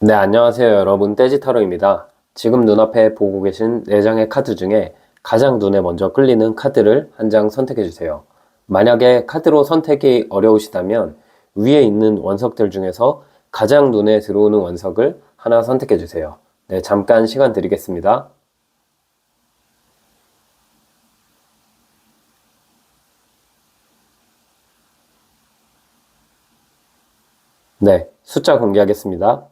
네, 안녕하세요 여러분. 떼지타로입니다. 지금 눈앞에 보고 계신 4장의 카드 중에 가장 눈에 먼저 끌리는 카드를 한 장 선택해 주세요. 만약에 카드로 선택이 어려우시다면 위에 있는 원석들 중에서 가장 눈에 들어오는 원석을 하나 선택해 주세요. 네, 잠깐 시간 드리겠습니다. 네, 숫자 공개하겠습니다.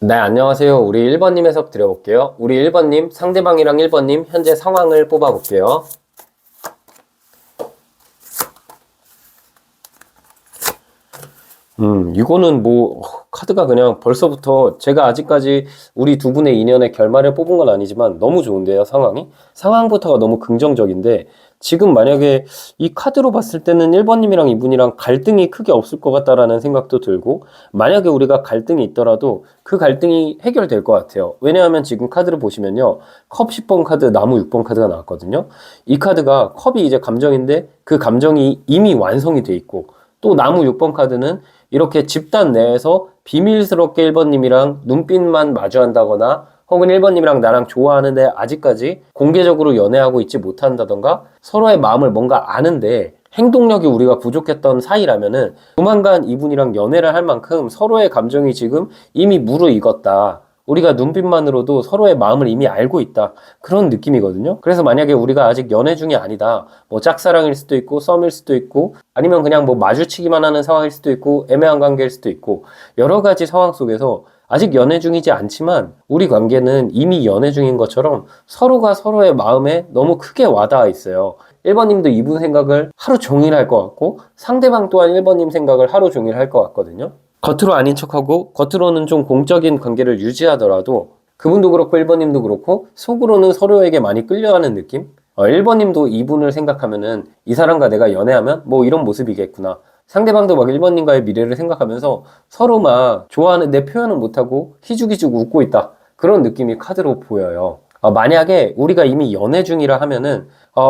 네, 안녕하세요. 우리 1번님 해석 드려볼게요. 우리 1번님, 상대방이랑 1번님 현재 상황을 뽑아볼게요. 이거는 카드가 그냥 벌써부터 제가 아직까지 우리 두 분의 인연의 결말을 뽑은 건 아니지만 너무 좋은데요, 상황이? 상황부터가 너무 긍정적인데, 지금 만약에 이 카드로 봤을 때는 1번님이랑 이분이랑 갈등이 크게 없을 것 같다라는 생각도 들고, 만약에 우리가 갈등이 있더라도 그 갈등이 해결될 것 같아요. 왜냐하면 지금 카드를 보시면요, 컵 10번 카드, 나무 6번 카드가 나왔거든요. 이 카드가 컵이 이제 감정인데 그 감정이 이미 완성이 돼 있고, 또 나무 6번 카드는 이렇게 집단 내에서 비밀스럽게 1번님이랑 눈빛만 마주한다거나 혹은 1번님이랑 나랑 좋아하는데 아직까지 공개적으로 연애하고 있지 못한다던가 서로의 마음을 뭔가 아는데 행동력이 우리가 부족했던 사이라면은 조만간 이분이랑 연애를 할 만큼 서로의 감정이 지금 이미 무르익었다. 우리가 눈빛만으로도 서로의 마음을 이미 알고 있다. 그런 느낌이거든요. 그래서 만약에 우리가 아직 연애 중이 아니다. 뭐 짝사랑일 수도 있고 썸일 수도 있고 아니면 그냥 뭐 마주치기만 하는 상황일 수도 있고 애매한 관계일 수도 있고 여러 가지 상황 속에서 아직 연애 중이지 않지만 우리 관계는 이미 연애 중인 것처럼 서로가 서로의 마음에 너무 크게 와닿아 있어요. 1번님도 이분 생각을 하루 종일 할 것 같고 상대방 또한 1번님 생각을 하루 종일 할 것 같거든요. 겉으로 아닌 척하고 겉으로는 좀 공적인 관계를 유지하더라도 그분도 그렇고 1번님도 그렇고 속으로는 서로에게 많이 끌려하는 느낌? 1번님도 이분을 생각하면은 이 사람과 내가 연애하면 뭐 이런 모습이겠구나. 상대방도 막 1번님과의 미래를 생각하면서 서로 막 좋아하는데 표현은 못하고 희죽희죽 웃고 있다. 그런 느낌이 카드로 보여요. 만약에 우리가 이미 연애 중이라 하면은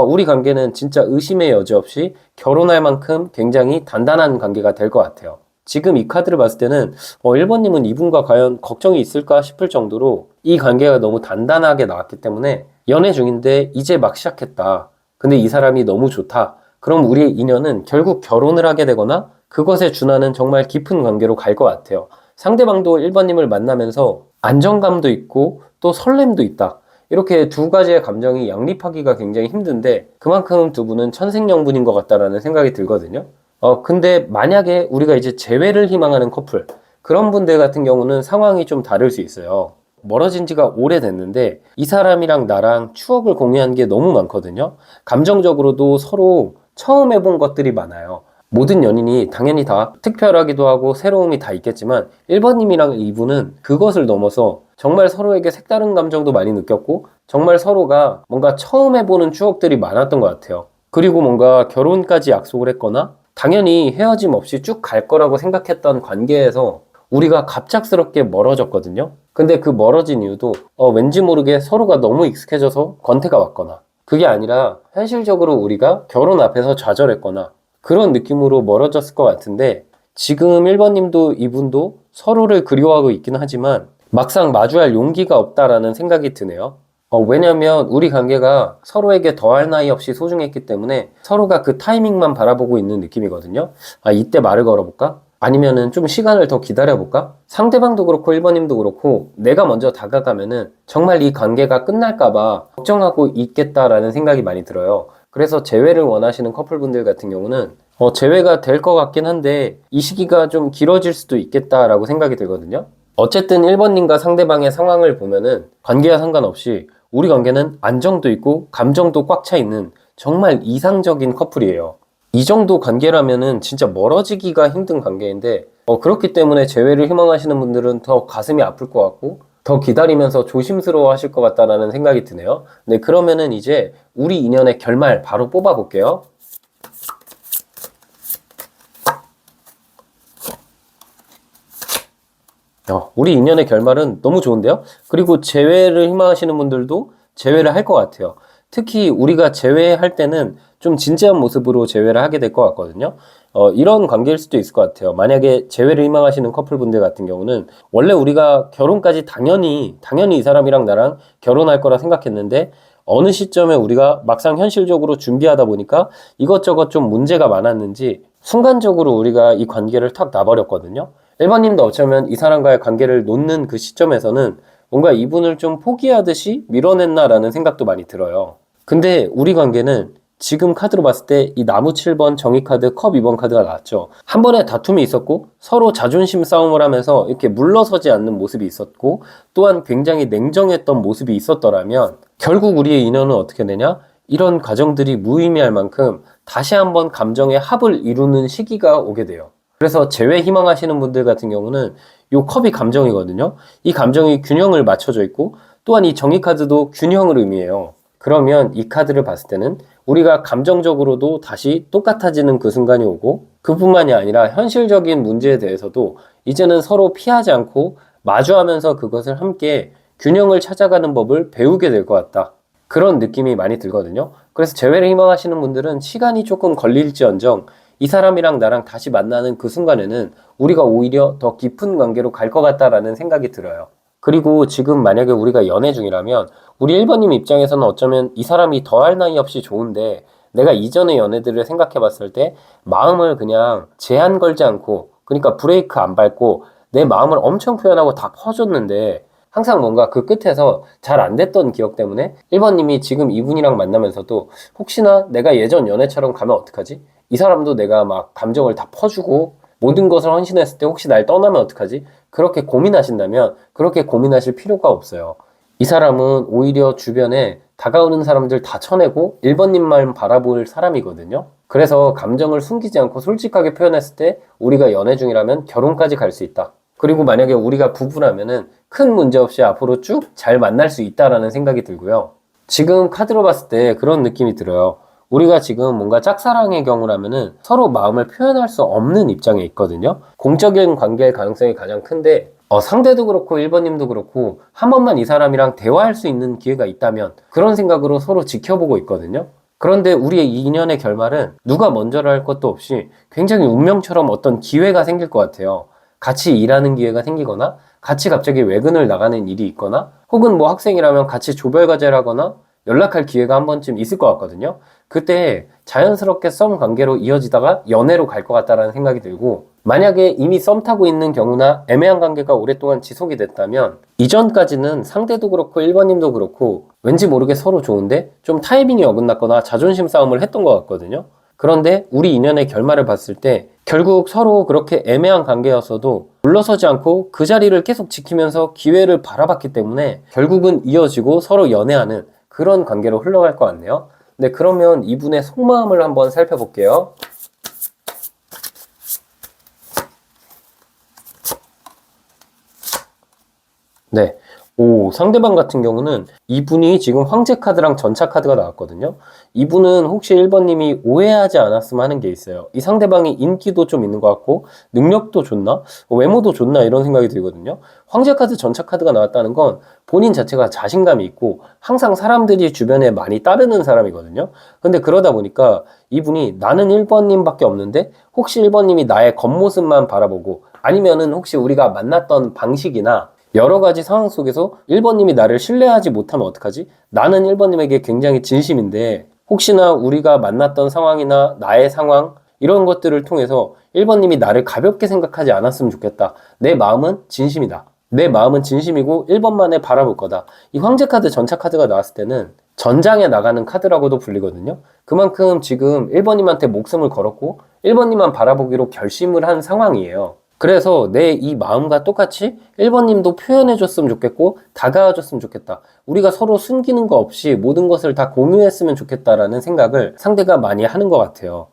우리 관계는 진짜 의심의 여지 없이 결혼할 만큼 굉장히 단단한 관계가 될 것 같아요. 지금 이 카드를 봤을 때는 1번님은 이분과 과연 걱정이 있을까 싶을 정도로 이 관계가 너무 단단하게 나왔기 때문에 연애 중인데 이제 막 시작했다. 근데 이 사람이 너무 좋다. 그럼 우리의 인연은 결국 결혼을 하게 되거나 그것에 준하는 정말 깊은 관계로 갈 것 같아요. 상대방도 1번님을 만나면서 안정감도 있고 또 설렘도 있다. 이렇게 두 가지의 감정이 양립하기가 굉장히 힘든데 그만큼 두 분은 천생연분인 것 같다라는 생각이 들거든요. 근데 만약에 우리가 이제 재회를 희망하는 커플, 그런 분들 같은 경우는 상황이 좀 다를 수 있어요. 멀어진 지가 오래됐는데 이 사람이랑 나랑 추억을 공유한 게 너무 많거든요. 감정적으로도 서로 처음 해본 것들이 많아요. 모든 연인이 당연히 다 특별하기도 하고 새로움이 다 있겠지만 1번님이랑 이분은 그것을 넘어서 정말 서로에게 색다른 감정도 많이 느꼈고 정말 서로가 뭔가 처음 해보는 추억들이 많았던 것 같아요. 그리고 뭔가 결혼까지 약속을 했거나 당연히 헤어짐 없이 쭉 갈 거라고 생각했던 관계에서 우리가 갑작스럽게 멀어졌거든요. 근데 그 멀어진 이유도 왠지 모르게 서로가 너무 익숙해져서 권태가 왔거나 그게 아니라 현실적으로 우리가 결혼 앞에서 좌절했거나 그런 느낌으로 멀어졌을 것 같은데 지금 1번님도 이분도 서로를 그리워하고 있긴 하지만 막상 마주할 용기가 없다라는 생각이 드네요. 왜냐면 우리 관계가 서로에게 더할 나위 없이 소중했기 때문에 서로가 그 타이밍만 바라보고 있는 느낌이거든요. 이때 말을 걸어볼까? 아니면은 좀 시간을 더 기다려볼까? 상대방도 그렇고 1번님도 그렇고 내가 먼저 다가가면은 정말 이 관계가 끝날까봐 걱정하고 있겠다라는 생각이 많이 들어요. 그래서 재회를 원하시는 커플분들 같은 경우는 재회가 될 것 같긴 한데 이 시기가 좀 길어질 수도 있겠다라고 생각이 들거든요. 어쨌든 1번님과 상대방의 상황을 보면은 관계와 상관없이 우리 관계는 안정도 있고 감정도 꽉 차 있는 정말 이상적인 커플이에요. 이 정도 관계라면은 진짜 멀어지기가 힘든 관계인데 그렇기 때문에 재회를 희망하시는 분들은 더 가슴이 아플 것 같고 더 기다리면서 조심스러워 하실 것 같다라는 생각이 드네요. 네, 그러면은 이제 우리 인연의 결말 바로 뽑아 볼게요. 우리 인연의 결말은 너무 좋은데요? 그리고 재회를 희망하시는 분들도 재회를 할 것 같아요. 특히 우리가 재회할 때는 좀 진지한 모습으로 재회를 하게 될 것 같거든요. 이런 관계일 수도 있을 것 같아요. 만약에 재회를 희망하시는 커플분들 같은 경우는 원래 우리가 결혼까지 당연히 이 사람이랑 나랑 결혼할 거라 생각했는데 어느 시점에 우리가 막상 현실적으로 준비하다 보니까 이것저것 좀 문제가 많았는지 순간적으로 우리가 이 관계를 탁 놔버렸거든요. 일반님도 어쩌면 이 사람과의 관계를 놓는 그 시점에서는 뭔가 이분을 좀 포기하듯이 밀어냈나라는 생각도 많이 들어요. 근데 우리 관계는 지금 카드로 봤을 때 이 나무 7번, 정의 카드, 컵 2번 카드가 나왔죠. 한 번에 다툼이 있었고 서로 자존심 싸움을 하면서 이렇게 물러서지 않는 모습이 있었고 또한 굉장히 냉정했던 모습이 있었더라면 결국 우리의 인연은 어떻게 되냐? 이런 과정들이 무의미할 만큼 다시 한번 감정의 합을 이루는 시기가 오게 돼요. 그래서 재회 희망하시는 분들 같은 경우는 이 컵이 감정이거든요. 이 감정이 균형을 맞춰져 있고 또한 이 정의 카드도 균형을 의미해요. 그러면 이 카드를 봤을 때는 우리가 감정적으로도 다시 똑같아지는 그 순간이 오고 그뿐만이 아니라 현실적인 문제에 대해서도 이제는 서로 피하지 않고 마주하면서 그것을 함께 균형을 찾아가는 법을 배우게 될 것 같다. 그런 느낌이 많이 들거든요. 그래서 재회를 희망하시는 분들은 시간이 조금 걸릴지언정 이 사람이랑 나랑 다시 만나는 그 순간에는 우리가 오히려 더 깊은 관계로 갈 것 같다라는 생각이 들어요. 그리고 지금 만약에 우리가 연애 중이라면 우리 1번님 입장에서는 어쩌면 이 사람이 더할 나위 없이 좋은데 내가 이전의 연애들을 생각해 봤을 때 마음을 그냥 제한 걸지 않고 그러니까 브레이크 안 밟고 내 마음을 엄청 표현하고 다 퍼줬는데 항상 뭔가 그 끝에서 잘 안 됐던 기억 때문에 1번님이 지금 이분이랑 만나면서도 혹시나 내가 예전 연애처럼 가면 어떡하지? 이 사람도 내가 막 감정을 다 퍼주고 모든 것을 헌신했을 때 혹시 날 떠나면 어떡하지? 그렇게 고민하신다면 그렇게 고민하실 필요가 없어요. 이 사람은 오히려 주변에 다가오는 사람들 다 쳐내고 1번님만 바라볼 사람이거든요. 그래서 감정을 숨기지 않고 솔직하게 표현했을 때 우리가 연애 중이라면 결혼까지 갈 수 있다. 그리고 만약에 우리가 부부라면은 큰 문제 없이 앞으로 쭉 잘 만날 수 있다라는 생각이 들고요. 지금 카드로 봤을 때 그런 느낌이 들어요. 우리가 지금 뭔가 짝사랑의 경우라면은 서로 마음을 표현할 수 없는 입장에 있거든요. 공적인 관계일 가능성이 가장 큰데 상대도 그렇고 1번님도 그렇고 한 번만 이 사람이랑 대화할 수 있는 기회가 있다면 그런 생각으로 서로 지켜보고 있거든요. 그런데 우리의 인연의 결말은 누가 먼저를 할 것도 없이 굉장히 운명처럼 어떤 기회가 생길 것 같아요. 같이 일하는 기회가 생기거나 같이 갑자기 외근을 나가는 일이 있거나 혹은 뭐 학생이라면 같이 조별과제를 하거나 연락할 기회가 한 번쯤 있을 것 같거든요. 그때 자연스럽게 썸 관계로 이어지다가 연애로 갈 것 같다라는 생각이 들고 만약에 이미 썸 타고 있는 경우나 애매한 관계가 오랫동안 지속이 됐다면 이전까지는 상대도 그렇고 1번님도 그렇고 왠지 모르게 서로 좋은데 좀 타이밍이 어긋났거나 자존심 싸움을 했던 것 같거든요. 그런데 우리 인연의 결말을 봤을 때 결국 서로 그렇게 애매한 관계였어도 물러서지 않고 그 자리를 계속 지키면서 기회를 바라봤기 때문에 결국은 이어지고 서로 연애하는 그런 관계로 흘러갈 것 같네요. 네, 그러면 이분의 속마음을 한번 살펴볼게요. 네. 상대방 같은 경우는 이분이 지금 황제 카드랑 전차 카드가 나왔거든요. 이분은 혹시 1번님이 오해하지 않았으면 하는 게 있어요. 이 상대방이 인기도 좀 있는 것 같고 능력도 좋나? 외모도 좋나? 이런 생각이 들거든요. 황제 카드, 전차 카드가 나왔다는 건 본인 자체가 자신감이 있고 항상 사람들이 주변에 많이 따르는 사람이거든요. 근데 그러다 보니까 이분이 나는 1번님밖에 없는데 혹시 1번님이 나의 겉모습만 바라보고 아니면은 혹시 우리가 만났던 방식이나 여러 가지 상황 속에서 1번님이 나를 신뢰하지 못하면 어떡하지? 나는 1번님에게 굉장히 진심인데 혹시나 우리가 만났던 상황이나 나의 상황 이런 것들을 통해서 1번님이 나를 가볍게 생각하지 않았으면 좋겠다. 내 마음은 진심이다. 내 마음은 진심이고 1번만에 바라볼 거다. 이 황제 카드, 전차 카드가 나왔을 때는 전장에 나가는 카드라고도 불리거든요. 그만큼 지금 1번님한테 목숨을 걸었고 1번님만 바라보기로 결심을 한 상황이에요. 그래서 내 이 마음과 똑같이 1번님도 표현해줬으면 좋겠고 다가와줬으면 좋겠다. 우리가 서로 숨기는 거 없이 모든 것을 다 공유했으면 좋겠다라는 생각을 상대가 많이 하는 것 같아요.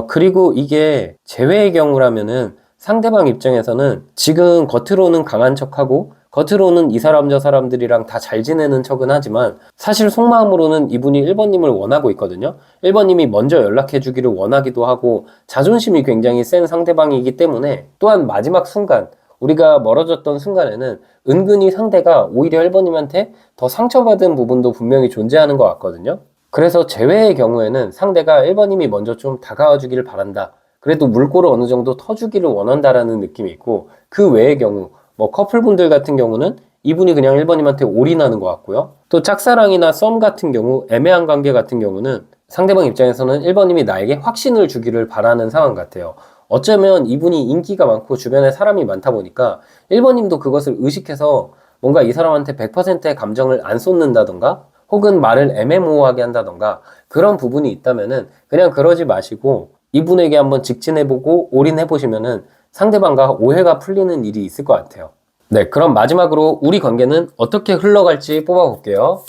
그리고 이게 재회의 경우라면은 상대방 입장에서는 지금 겉으로는 강한 척하고 겉으로는 이 사람 저 사람들이랑 다 잘 지내는 척은 하지만 사실 속마음으로는 이분이 1번님을 원하고 있거든요. 1번님이 먼저 연락해 주기를 원하기도 하고 자존심이 굉장히 센 상대방이기 때문에 또한 마지막 순간 우리가 멀어졌던 순간에는 은근히 상대가 오히려 1번님한테 더 상처받은 부분도 분명히 존재하는 것 같거든요. 그래서 제외의 경우에는 상대가 1번님이 먼저 좀 다가와 주기를 바란다. 그래도 물꼬를 어느 정도 터주기를 원한다라는 느낌이 있고, 그 외의 경우, 뭐 커플분들 같은 경우는 이분이 그냥 1번님한테 올인하는 것 같고요. 또 짝사랑이나 썸 같은 경우, 애매한 관계 같은 경우는 상대방 입장에서는 1번님이 나에게 확신을 주기를 바라는 상황 같아요. 어쩌면 이분이 인기가 많고 주변에 사람이 많다 보니까 1번님도 그것을 의식해서 뭔가 이 사람한테 100%의 감정을 안 쏟는다던가 혹은 말을 애매모호하게 한다던가 그런 부분이 있다면은 그냥 그러지 마시고 이분에게 한번 직진해보고 올인해보시면은 상대방과 오해가 풀리는 일이 있을 것 같아요. 네, 그럼 마지막으로 우리 관계는 어떻게 흘러갈지 뽑아볼게요.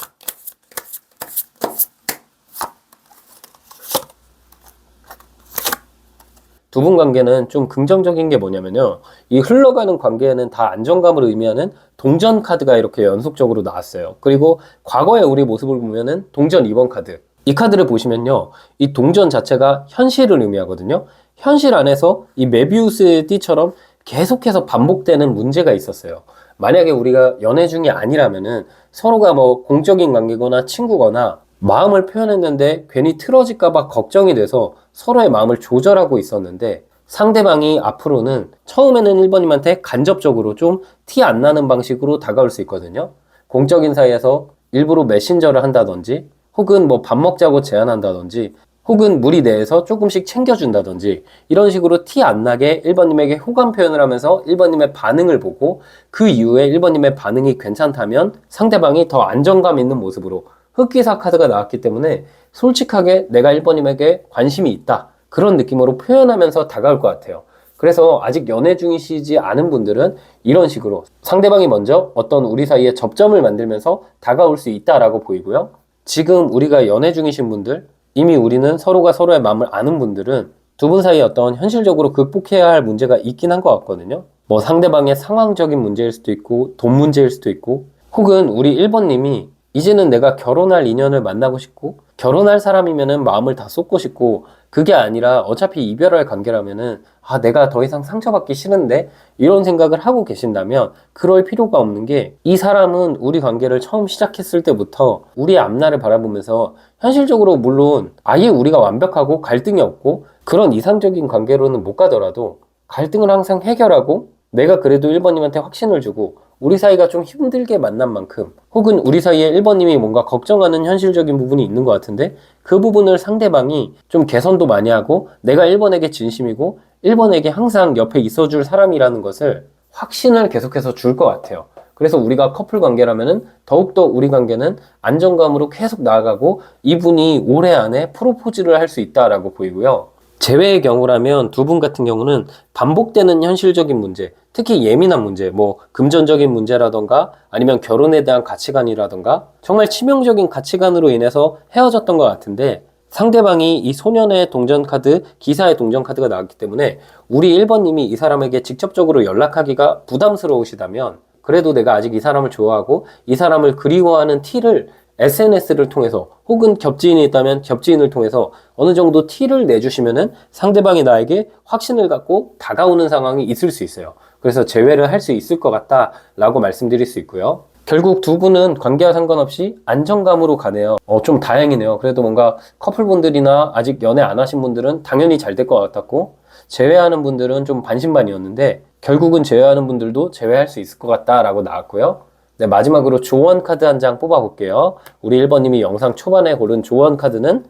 두 분 관계는 좀 긍정적인 게 뭐냐면요. 이 흘러가는 관계에는 다 안정감을 의미하는 동전 카드가 이렇게 연속적으로 나왔어요. 그리고 과거의 우리 모습을 보면은 동전 2번 카드. 이 카드를 보시면요. 이 동전 자체가 현실을 의미하거든요. 현실 안에서 이 메비우스의 띠처럼 계속해서 반복되는 문제가 있었어요. 만약에 우리가 연애 중이 아니라면은 서로가 뭐 공적인 관계거나 친구거나 마음을 표현했는데 괜히 틀어질까봐 걱정이 돼서 서로의 마음을 조절하고 있었는데 상대방이 앞으로는 처음에는 1번님한테 간접적으로 좀 티 안 나는 방식으로 다가올 수 있거든요. 공적인 사이에서 일부러 메신저를 한다든지 혹은 뭐 밥 먹자고 제안한다든지 혹은 무리 내에서 조금씩 챙겨준다든지 이런 식으로 티 안 나게 1번님에게 호감 표현을 하면서 1번님의 반응을 보고 그 이후에 1번님의 반응이 괜찮다면 상대방이 더 안정감 있는 모습으로 흑기사 카드가 나왔기 때문에 솔직하게 내가 1번님에게 관심이 있다. 그런 느낌으로 표현하면서 다가올 것 같아요. 그래서 아직 연애 중이시지 않은 분들은 이런 식으로 상대방이 먼저 어떤 우리 사이에 접점을 만들면서 다가올 수 있다라고 보이고요. 지금 우리가 연애 중이신 분들, 이미 우리는 서로가 서로의 마음을 아는 분들은 두 분 사이에 어떤 현실적으로 극복해야 할 문제가 있긴 한 것 같거든요. 뭐 상대방의 상황적인 문제일 수도 있고 돈 문제일 수도 있고 혹은 우리 1번님이 이제는 내가 결혼할 인연을 만나고 싶고 결혼할 사람이면은 마음을 다 쏟고 싶고 그게 아니라 어차피 이별할 관계라면은 내가 더 이상 상처받기 싫은데 이런 생각을 하고 계신다면 그럴 필요가 없는 게 이 사람은 우리 관계를 처음 시작했을 때부터 우리의 앞날을 바라보면서 현실적으로 물론 아예 우리가 완벽하고 갈등이 없고 그런 이상적인 관계로는 못 가더라도 갈등을 항상 해결하고 내가 그래도 1번님한테 확신을 주고 우리 사이가 좀 힘들게 만난 만큼 혹은 우리 사이에 1번님이 뭔가 걱정하는 현실적인 부분이 있는 것 같은데 그 부분을 상대방이 좀 개선도 많이 하고 내가 1번에게 진심이고 1번에게 항상 옆에 있어줄 사람이라는 것을 확신을 계속해서 줄 것 같아요. 그래서 우리가 커플 관계라면은 더욱더 우리 관계는 안정감으로 계속 나아가고 이분이 올해 안에 프로포즈를 할 수 있다라고 보이고요. 제외의 경우라면 두 분 같은 경우는 반복되는 현실적인 문제, 특히 예민한 문제, 뭐 금전적인 문제라던가 아니면 결혼에 대한 가치관이라던가 정말 치명적인 가치관으로 인해서 헤어졌던 것 같은데 상대방이 이 소년의 동전 카드, 기사의 동전 카드가 나왔기 때문에 우리 1번님이 이 사람에게 직접적으로 연락하기가 부담스러우시다면 그래도 내가 아직 이 사람을 좋아하고 이 사람을 그리워하는 티를 SNS를 통해서 혹은 겹지인이 있다면 겹지인을 통해서 어느 정도 티를 내주시면은 상대방이 나에게 확신을 갖고 다가오는 상황이 있을 수 있어요. 그래서 제외를 할 수 있을 것 같다라고 말씀드릴 수 있고요. 결국 두 분은 관계와 상관없이 안정감으로 가네요. 좀 다행이네요. 그래도 뭔가 커플분들이나 아직 연애 안 하신 분들은 당연히 잘 될 것 같았고 제외하는 분들은 좀 반신반의였는데 결국은 제외하는 분들도 제외할 수 있을 것 같다라고 나왔고요. 네, 마지막으로 조언 카드 한 장 뽑아볼게요. 우리 1번님이 영상 초반에 고른 조언 카드는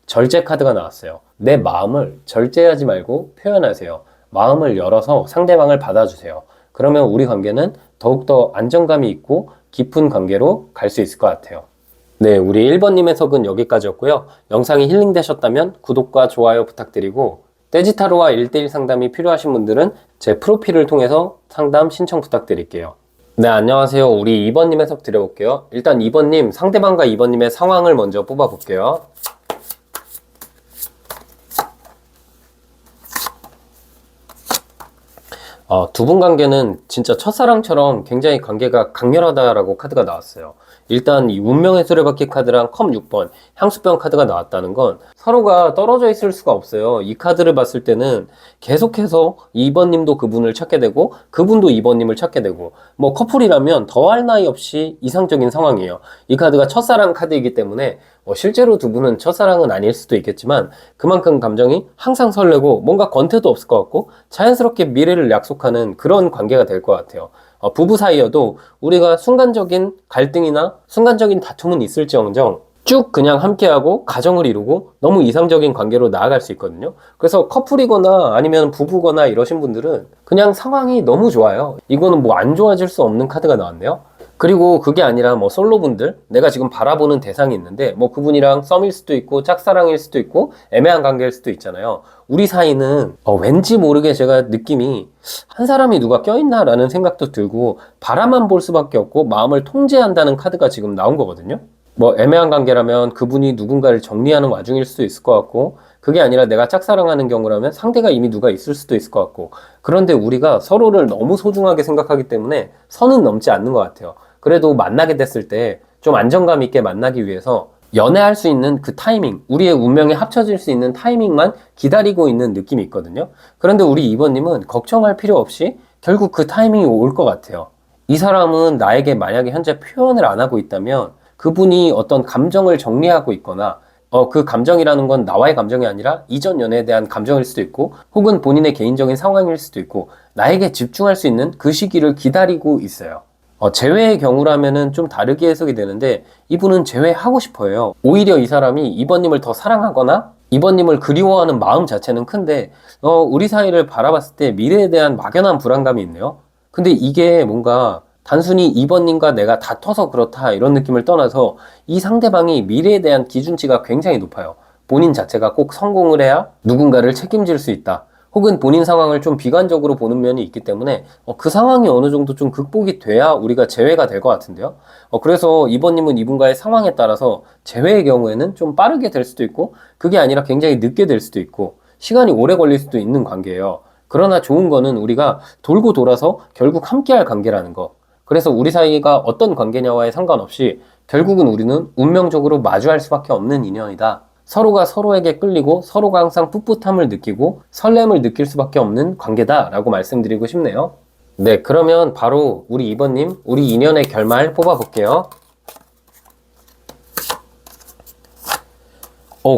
절제 카드가 나왔어요. 내 마음을 절제하지 말고 표현하세요. 마음을 열어서 상대방을 받아주세요. 그러면 우리 관계는 더욱더 안정감이 있고 깊은 관계로 갈 수 있을 것 같아요. 네, 우리 1번님 해석은 여기까지였고요. 영상이 힐링되셨다면 구독과 좋아요 부탁드리고 떼지타로와 1대1 상담이 필요하신 분들은 제 프로필을 통해서 상담 신청 부탁드릴게요. 네, 안녕하세요. 우리 2번님 해석 드려볼게요. 일단 2번님, 상대방과 2번님의 상황을 먼저 뽑아볼게요. 두 분 관계는 진짜 첫사랑처럼 굉장히 관계가 강렬하다라고 카드가 나왔어요. 일단 이 운명의 수레바퀴 카드랑 컵 6번 향수병 카드가 나왔다는 건 서로가 떨어져 있을 수가 없어요. 이 카드를 봤을 때는 계속해서 2번님도 그분을 찾게 되고 그분도 2번님을 찾게 되고 뭐 커플이라면 더할 나위 없이 이상적인 상황이에요. 이 카드가 첫사랑 카드이기 때문에 실제로 두 분은 첫사랑은 아닐 수도 있겠지만 그만큼 감정이 항상 설레고 뭔가 권태도 없을 것 같고 자연스럽게 미래를 약속하는 그런 관계가 될 것 같아요. 부부 사이여도 우리가 순간적인 갈등이나 순간적인 다툼은 있을지언정 쭉 그냥 함께하고 가정을 이루고 너무 이상적인 관계로 나아갈 수 있거든요. 그래서 커플이거나 아니면 부부거나 이러신 분들은 그냥 상황이 너무 좋아요. 이거는 뭐 안 좋아질 수 없는 카드가 나왔네요. 그리고 그게 아니라 뭐 솔로분들, 내가 지금 바라보는 대상이 있는데 뭐 그분이랑 썸일 수도 있고 짝사랑일 수도 있고 애매한 관계일 수도 있잖아요. 우리 사이는 왠지 모르게 제가 느낌이 한 사람이 누가 껴있나 라는 생각도 들고 바라만 볼 수밖에 없고 마음을 통제한다는 카드가 지금 나온 거거든요. 뭐 애매한 관계라면 그분이 누군가를 정리하는 와중일 수도 있을 것 같고 그게 아니라 내가 짝사랑하는 경우라면 상대가 이미 누가 있을 수도 있을 것 같고 그런데 우리가 서로를 너무 소중하게 생각하기 때문에 선은 넘지 않는 것 같아요. 그래도 만나게 됐을 때 좀 안정감 있게 만나기 위해서 연애할 수 있는 그 타이밍, 우리의 운명이 합쳐질 수 있는 타이밍만 기다리고 있는 느낌이 있거든요. 그런데 우리 2번님은 걱정할 필요 없이 결국 그 타이밍이 올 것 같아요. 이 사람은 나에게 만약에 현재 표현을 안 하고 있다면 그분이 어떤 감정을 정리하고 있거나 그 감정이라는 건 나와의 감정이 아니라 이전 연애에 대한 감정일 수도 있고 혹은 본인의 개인적인 상황일 수도 있고 나에게 집중할 수 있는 그 시기를 기다리고 있어요. 재회의 경우라면은 좀 다르게 해석이 되는데 이분은 재회하고 싶어요. 오히려 이 사람이 이번님을 더 사랑하거나 이번님을 그리워하는 마음 자체는 큰데 우리 사이를 바라봤을 때 미래에 대한 막연한 불안감이 있네요. 근데 이게 뭔가 단순히 이번님과 내가 다퉈서 그렇다 이런 느낌을 떠나서 이 상대방이 미래에 대한 기준치가 굉장히 높아요. 본인 자체가 꼭 성공을 해야 누군가를 책임질 수 있다. 혹은 본인 상황을 좀 비관적으로 보는 면이 있기 때문에 그 상황이 어느 정도 좀 극복이 돼야 우리가 재회가 될 것 같은데요. 그래서 이번님은 이분과의 상황에 따라서 재회의 경우에는 좀 빠르게 될 수도 있고 그게 아니라 굉장히 늦게 될 수도 있고 시간이 오래 걸릴 수도 있는 관계예요. 그러나 좋은 거는 우리가 돌고 돌아서 결국 함께할 관계라는 거. 그래서 우리 사이가 어떤 관계냐와에 상관없이 결국은 우리는 운명적으로 마주할 수밖에 없는 인연이다. 서로가 서로에게 끌리고 서로가 항상 풋풋함을 느끼고 설렘을 느낄 수밖에 없는 관계다라고 말씀드리고 싶네요. 네, 그러면 바로 우리 2번님, 우리 인연의 결말 뽑아볼게요.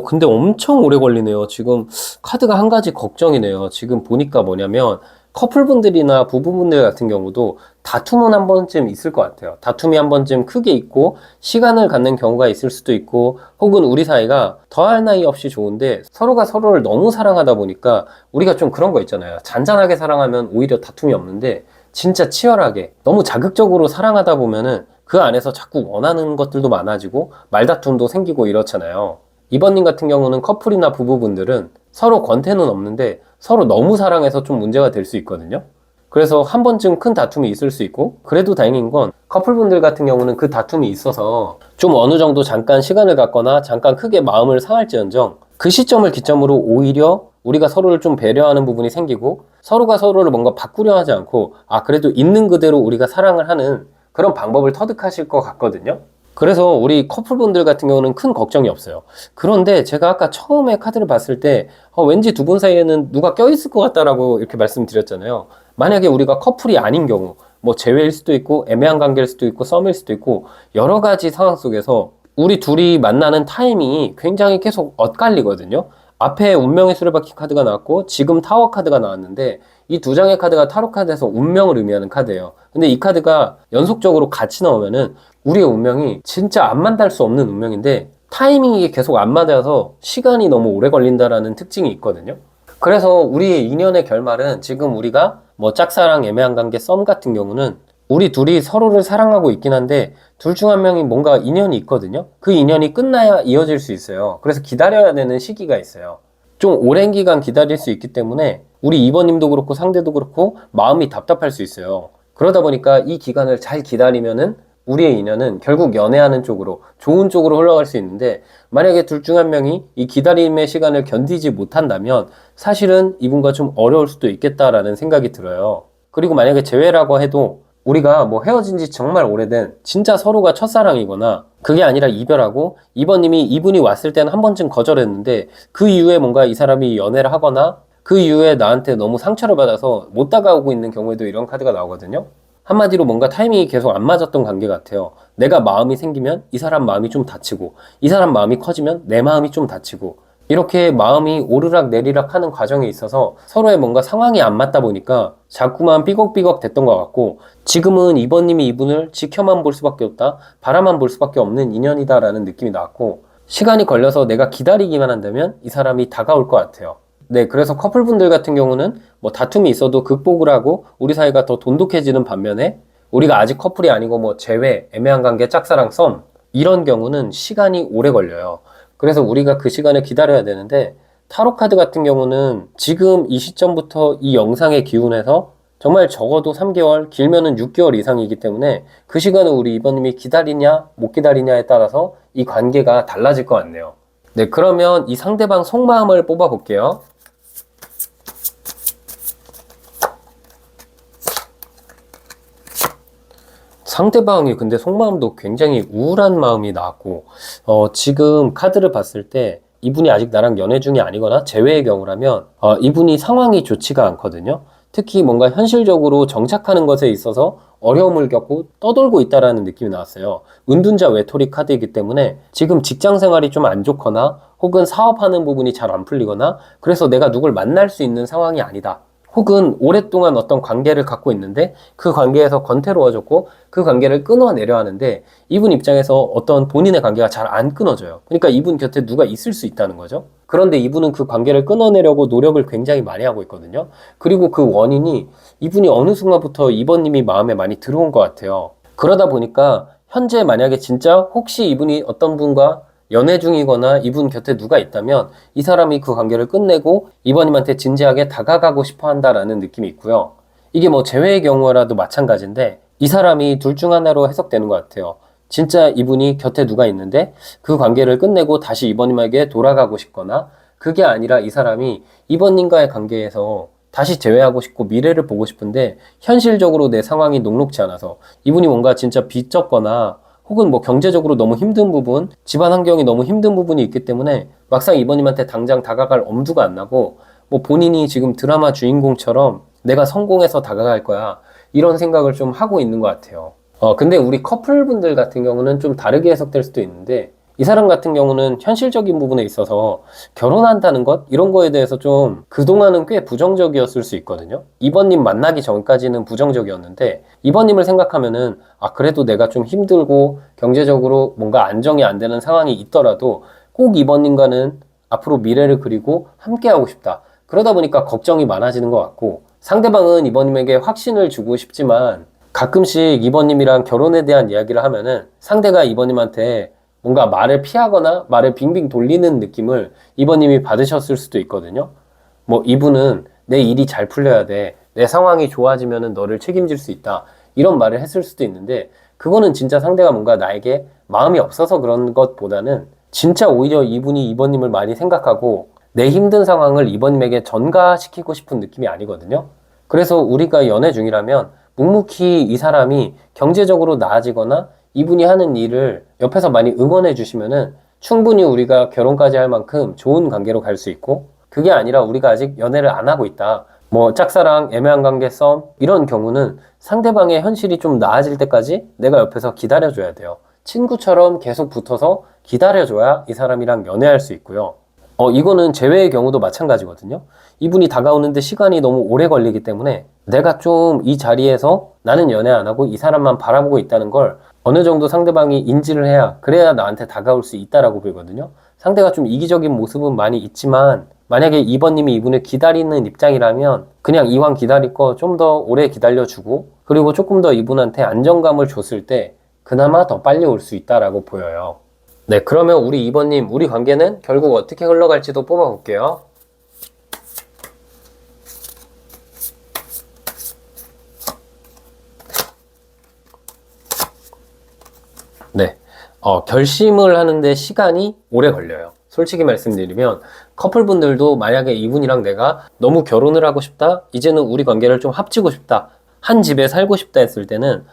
근데 엄청 오래 걸리네요. 지금 카드가 한 가지 걱정이네요. 지금 보니까 뭐냐면 커플분들이나 부부분들 같은 경우도 다툼은 한 번쯤 있을 것 같아요. 다툼이 한 번쯤 크게 있고 시간을 갖는 경우가 있을 수도 있고 혹은 우리 사이가 더할 나위 없이 좋은데 서로가 서로를 너무 사랑하다 보니까 우리가 좀 그런 거 있잖아요. 잔잔하게 사랑하면 오히려 다툼이 없는데 진짜 치열하게 너무 자극적으로 사랑하다 보면은 그 안에서 자꾸 원하는 것들도 많아지고 말다툼도 생기고 이렇잖아요. 이번님 같은 경우는 커플이나 부부분들은 서로 권태는 없는데 서로 너무 사랑해서 좀 문제가 될 수 있거든요. 그래서 한 번쯤 큰 다툼이 있을 수 있고 그래도 다행인 건 커플분들 같은 경우는 그 다툼이 있어서 좀 어느 정도 잠깐 시간을 갖거나 잠깐 크게 마음을 상할지언정 그 시점을 기점으로 오히려 우리가 서로를 좀 배려하는 부분이 생기고 서로가 서로를 뭔가 바꾸려 하지 않고 그래도 있는 그대로 우리가 사랑을 하는 그런 방법을 터득하실 것 같거든요. 그래서 우리 커플분들 같은 경우는 큰 걱정이 없어요. 그런데 제가 아까 처음에 카드를 봤을 때 왠지 두 분 사이에는 누가 껴있을 것 같다라고 이렇게 말씀드렸잖아요. 만약에 우리가 커플이 아닌 경우 뭐 재회일 수도 있고 애매한 관계일 수도 있고 썸일 수도 있고 여러 가지 상황 속에서 우리 둘이 만나는 타이밍이 굉장히 계속 엇갈리거든요. 앞에 운명의 수레바퀴 카드가 나왔고 지금 타워 카드가 나왔는데 이 두 장의 카드가 타로 카드에서 운명을 의미하는 카드예요. 근데 이 카드가 연속적으로 같이 나오면은 우리의 운명이 진짜 안 만날 수 없는 운명인데 타이밍이 계속 안 맞아서 시간이 너무 오래 걸린다라는 특징이 있거든요. 그래서 우리의 인연의 결말은 지금 우리가 뭐 짝사랑, 애매한 관계, 썸 같은 경우는 우리 둘이 서로를 사랑하고 있긴 한데 둘 중 한 명이 뭔가 인연이 있거든요. 그 인연이 끝나야 이어질 수 있어요. 그래서 기다려야 되는 시기가 있어요. 좀 오랜 기간 기다릴 수 있기 때문에 우리 2번님도 그렇고 상대도 그렇고 마음이 답답할 수 있어요. 그러다 보니까 이 기간을 잘 기다리면은 우리의 인연은 결국 연애하는 쪽으로 좋은 쪽으로 흘러갈 수 있는데 만약에 둘 중 한 명이 이 기다림의 시간을 견디지 못한다면 사실은 이분과 좀 어려울 수도 있겠다라는 생각이 들어요. 그리고 만약에 재회라고 해도 우리가 뭐 헤어진 지 정말 오래된 진짜 서로가 첫사랑이거나 그게 아니라 이별하고 이번님이 이분이 왔을 때는 한 번쯤 거절했는데 그 이후에 뭔가 이 사람이 연애를 하거나 그 이후에 나한테 너무 상처를 받아서 못 다가오고 있는 경우에도 이런 카드가 나오거든요. 한마디로 뭔가 타이밍이 계속 안 맞았던 관계 같아요. 내가 마음이 생기면 이 사람 마음이 좀 다치고 이 사람 마음이 커지면 내 마음이 좀 다치고 이렇게 마음이 오르락 내리락 하는 과정에 있어서 서로의 뭔가 상황이 안 맞다 보니까 자꾸만 삐걱삐걱 됐던 것 같고 지금은 이번님이 이분을 지켜만 볼 수밖에 없다, 바라만 볼 수밖에 없는 인연이다라는 느낌이 나왔고 시간이 걸려서 내가 기다리기만 한다면 이 사람이 다가올 것 같아요. 네, 그래서 커플분들 같은 경우는 뭐 다툼이 있어도 극복을 하고 우리 사이가 더 돈독해지는 반면에 우리가 아직 커플이 아니고 뭐 재회, 애매한 관계, 짝사랑, 썸 이런 경우는 시간이 오래 걸려요. 그래서 우리가 그 시간을 기다려야 되는데 타로 카드 같은 경우는 지금 이 시점부터 이 영상의 기운에서 정말 적어도 3개월, 길면은 6개월 이상이기 때문에 그 시간을 우리 이번님이 기다리냐 못 기다리냐에 따라서 이 관계가 달라질 것 같네요. 네, 그러면 이 상대방 속마음을 뽑아 볼게요. 상대방이 근데 속마음도 굉장히 우울한 마음이 나왔고 지금 카드를 봤을 때 이분이 아직 나랑 연애 중이 아니거나 재회의 경우라면 이분이 상황이 좋지가 않거든요. 특히 뭔가 현실적으로 정착하는 것에 있어서 어려움을 겪고 떠돌고 있다라는 느낌이 나왔어요. 은둔자 외톨이 카드이기 때문에 지금 직장 생활이 좀 안 좋거나 혹은 사업하는 부분이 잘 안 풀리거나 그래서 내가 누굴 만날 수 있는 상황이 아니다. 혹은 오랫동안 어떤 관계를 갖고 있는데 그 관계에서 권태로워졌고 그 관계를 끊어내려 하는데 이분 입장에서 어떤 본인의 관계가 잘 안 끊어져요. 그러니까 이분 곁에 누가 있을 수 있다는 거죠. 그런데 이분은 그 관계를 끊어내려고 노력을 굉장히 많이 하고 있거든요. 그리고 그 원인이 이분이 어느 순간부터 이번님이 마음에 많이 들어온 것 같아요. 그러다 보니까 현재 만약에 진짜 혹시 이분이 어떤 분과 연애 중이거나 이분 곁에 누가 있다면 이 사람이 그 관계를 끝내고 이번님한테 진지하게 다가가고 싶어 한다라는 느낌이 있고요. 이게 뭐 재회의 경우라도 마찬가지인데 이 사람이 둘 중 하나로 해석되는 것 같아요. 진짜 이분이 곁에 누가 있는데 그 관계를 끝내고 다시 이번님에게 돌아가고 싶거나 그게 아니라 이 사람이 이번님과의 관계에서 다시 재회하고 싶고 미래를 보고 싶은데 현실적으로 내 상황이 녹록지 않아서 이분이 뭔가 진짜 빚졌거나 혹은 뭐 경제적으로 너무 힘든 부분, 집안 환경이 너무 힘든 부분이 있기 때문에 막상 이번님한테 당장 다가갈 엄두가 안 나고 뭐 본인이 지금 드라마 주인공처럼 내가 성공해서 다가갈 거야 이런 생각을 좀 하고 있는 것 같아요. 근데 우리 커플분들 같은 경우는 좀 다르게 해석될 수도 있는데 이 사람 같은 경우는 현실적인 부분에 있어서 결혼한다는 것 이런 거에 대해서 좀 그동안은 꽤 부정적이었을 수 있거든요. 이번님 만나기 전까지는 부정적이었는데 이번님을 생각하면은 그래도 내가 좀 힘들고 경제적으로 뭔가 안정이 안 되는 상황이 있더라도 꼭 이번님과는 앞으로 미래를 그리고 함께하고 싶다. 그러다 보니까 걱정이 많아지는 것 같고 상대방은 이번님에게 확신을 주고 싶지만 가끔씩 이번님이랑 결혼에 대한 이야기를 하면은 상대가 이번님한테 뭔가 말을 피하거나 말을 빙빙 돌리는 느낌을 이번님이 받으셨을 수도 있거든요. 뭐 이분은 내 일이 잘 풀려야 돼. 내 상황이 좋아지면은 너를 책임질 수 있다. 이런 말을 했을 수도 있는데 그거는 진짜 상대가 뭔가 나에게 마음이 없어서 그런 것보다는 진짜 오히려 이분이 이번님을 많이 생각하고 내 힘든 상황을 이번님에게 전가시키고 싶은 느낌이 아니거든요. 그래서 우리가 연애 중이라면 묵묵히 이 사람이 경제적으로 나아지거나 이분이 하는 일을 옆에서 많이 응원해 주시면은 충분히 우리가 결혼까지 할 만큼 좋은 관계로 갈 수 있고 그게 아니라 우리가 아직 연애를 안 하고 있다. 뭐 짝사랑, 애매한 관계, 썸 이런 경우는 상대방의 현실이 좀 나아질 때까지 내가 옆에서 기다려줘야 돼요. 친구처럼 계속 붙어서 기다려줘야 이 사람이랑 연애할 수 있고요. 이거는 재회의 경우도 마찬가지거든요. 이분이 다가오는데 시간이 너무 오래 걸리기 때문에 내가 좀 이 자리에서 나는 연애 안 하고 이 사람만 바라보고 있다는 걸 어느 정도 상대방이 인지를 해야 그래야 나한테 다가올 수 있다라고 보거든요. 상대가 좀 이기적인 모습은 많이 있지만 만약에 이번님이 이분을 기다리는 입장이라면 그냥 이왕 기다릴 거 좀 더 오래 기다려주고 그리고 조금 더 이분한테 안정감을 줬을 때 그나마 더 빨리 올 수 있다라고 보여요. 네, 그러면 우리 이번님, 우리 관계는 결국 어떻게 흘러갈지도 뽑아볼게요. 네, 결심을 하는데 시간이 오래 걸려요. 솔직히 말씀드리면 커플분들도 만약에 이분이랑 내가 너무 결혼을 하고 싶다, 이제는 우리 관계를 좀 합치고 싶다 한 집에 살고 싶다 했을 때는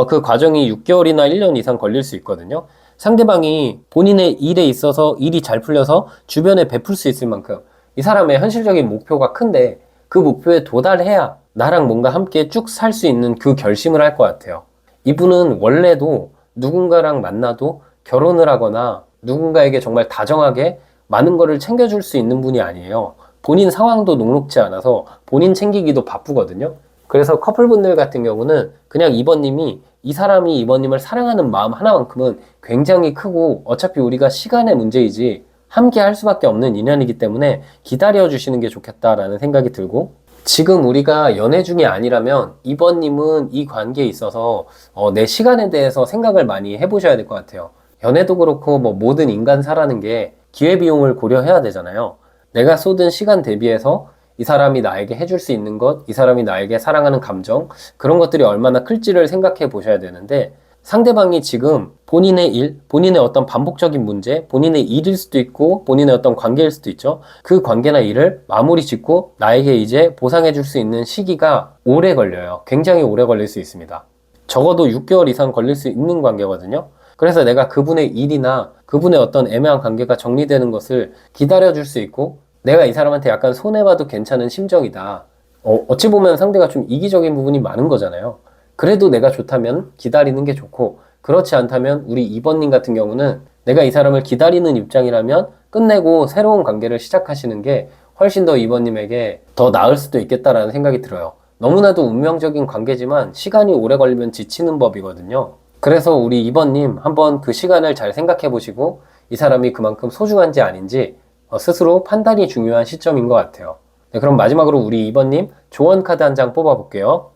그 과정이 6개월이나 1년 이상 걸릴 수 있거든요. 상대방이 본인의 일에 있어서 일이 잘 풀려서 주변에 베풀 수 있을 만큼 이 사람의 현실적인 목표가 큰데 그 목표에 도달해야 나랑 뭔가 함께 쭉 살 수 있는 그 결심을 할 것 같아요. 이분은 원래도 누군가랑 만나도 결혼을 하거나 누군가에게 정말 다정하게 많은 거를 챙겨줄 수 있는 분이 아니에요. 본인 상황도 녹록지 않아서 본인 챙기기도 바쁘거든요. 그래서 커플분들 같은 경우는 그냥 이번님이 이 사람이 이번님을 사랑하는 마음 하나만큼은 굉장히 크고 어차피 우리가 시간의 문제이지 함께 할 수밖에 없는 인연이기 때문에 기다려 주시는 게 좋겠다라는 생각이 들고, 지금 우리가 연애 중이 아니라면 이번님은 이 관계에 있어서 내 시간에 대해서 생각을 많이 해보셔야 될 것 같아요. 연애도 그렇고 뭐 모든 인간 사라는 게 기회비용을 고려해야 되잖아요. 내가 쏟은 시간 대비해서 이 사람이 나에게 해줄 수 있는 것, 이 사람이 나에게 사랑하는 감정, 그런 것들이 얼마나 클지를 생각해 보셔야 되는데, 상대방이 지금 본인의 일, 본인의 어떤 반복적인 문제, 본인의 일일 수도 있고 본인의 어떤 관계일 수도 있죠. 그 관계나 일을 마무리 짓고 나에게 이제 보상해 줄 수 있는 시기가 오래 걸려요. 굉장히 오래 걸릴 수 있습니다. 적어도 6개월 이상 걸릴 수 있는 관계거든요. 그래서 내가 그분의 일이나 그분의 어떤 애매한 관계가 정리되는 것을 기다려 줄 수 있고, 내가 이 사람한테 약간 손해봐도 괜찮은 심정이다. 어찌 보면 상대가 좀 이기적인 부분이 많은 거잖아요. 그래도 내가 좋다면 기다리는 게 좋고, 그렇지 않다면 우리 2번님 같은 경우는 내가 이 사람을 기다리는 입장이라면 끝내고 새로운 관계를 시작하시는 게 훨씬 더 2번님에게 더 나을 수도 있겠다라는 생각이 들어요. 너무나도 운명적인 관계지만 시간이 오래 걸리면 지치는 법이거든요. 그래서 우리 2번님 한번 그 시간을 잘 생각해 보시고 이 사람이 그만큼 소중한지 아닌지 스스로 판단이 중요한 시점인 것 같아요. 네, 그럼 마지막으로 우리 2번님 조언 카드 한 장 뽑아 볼게요.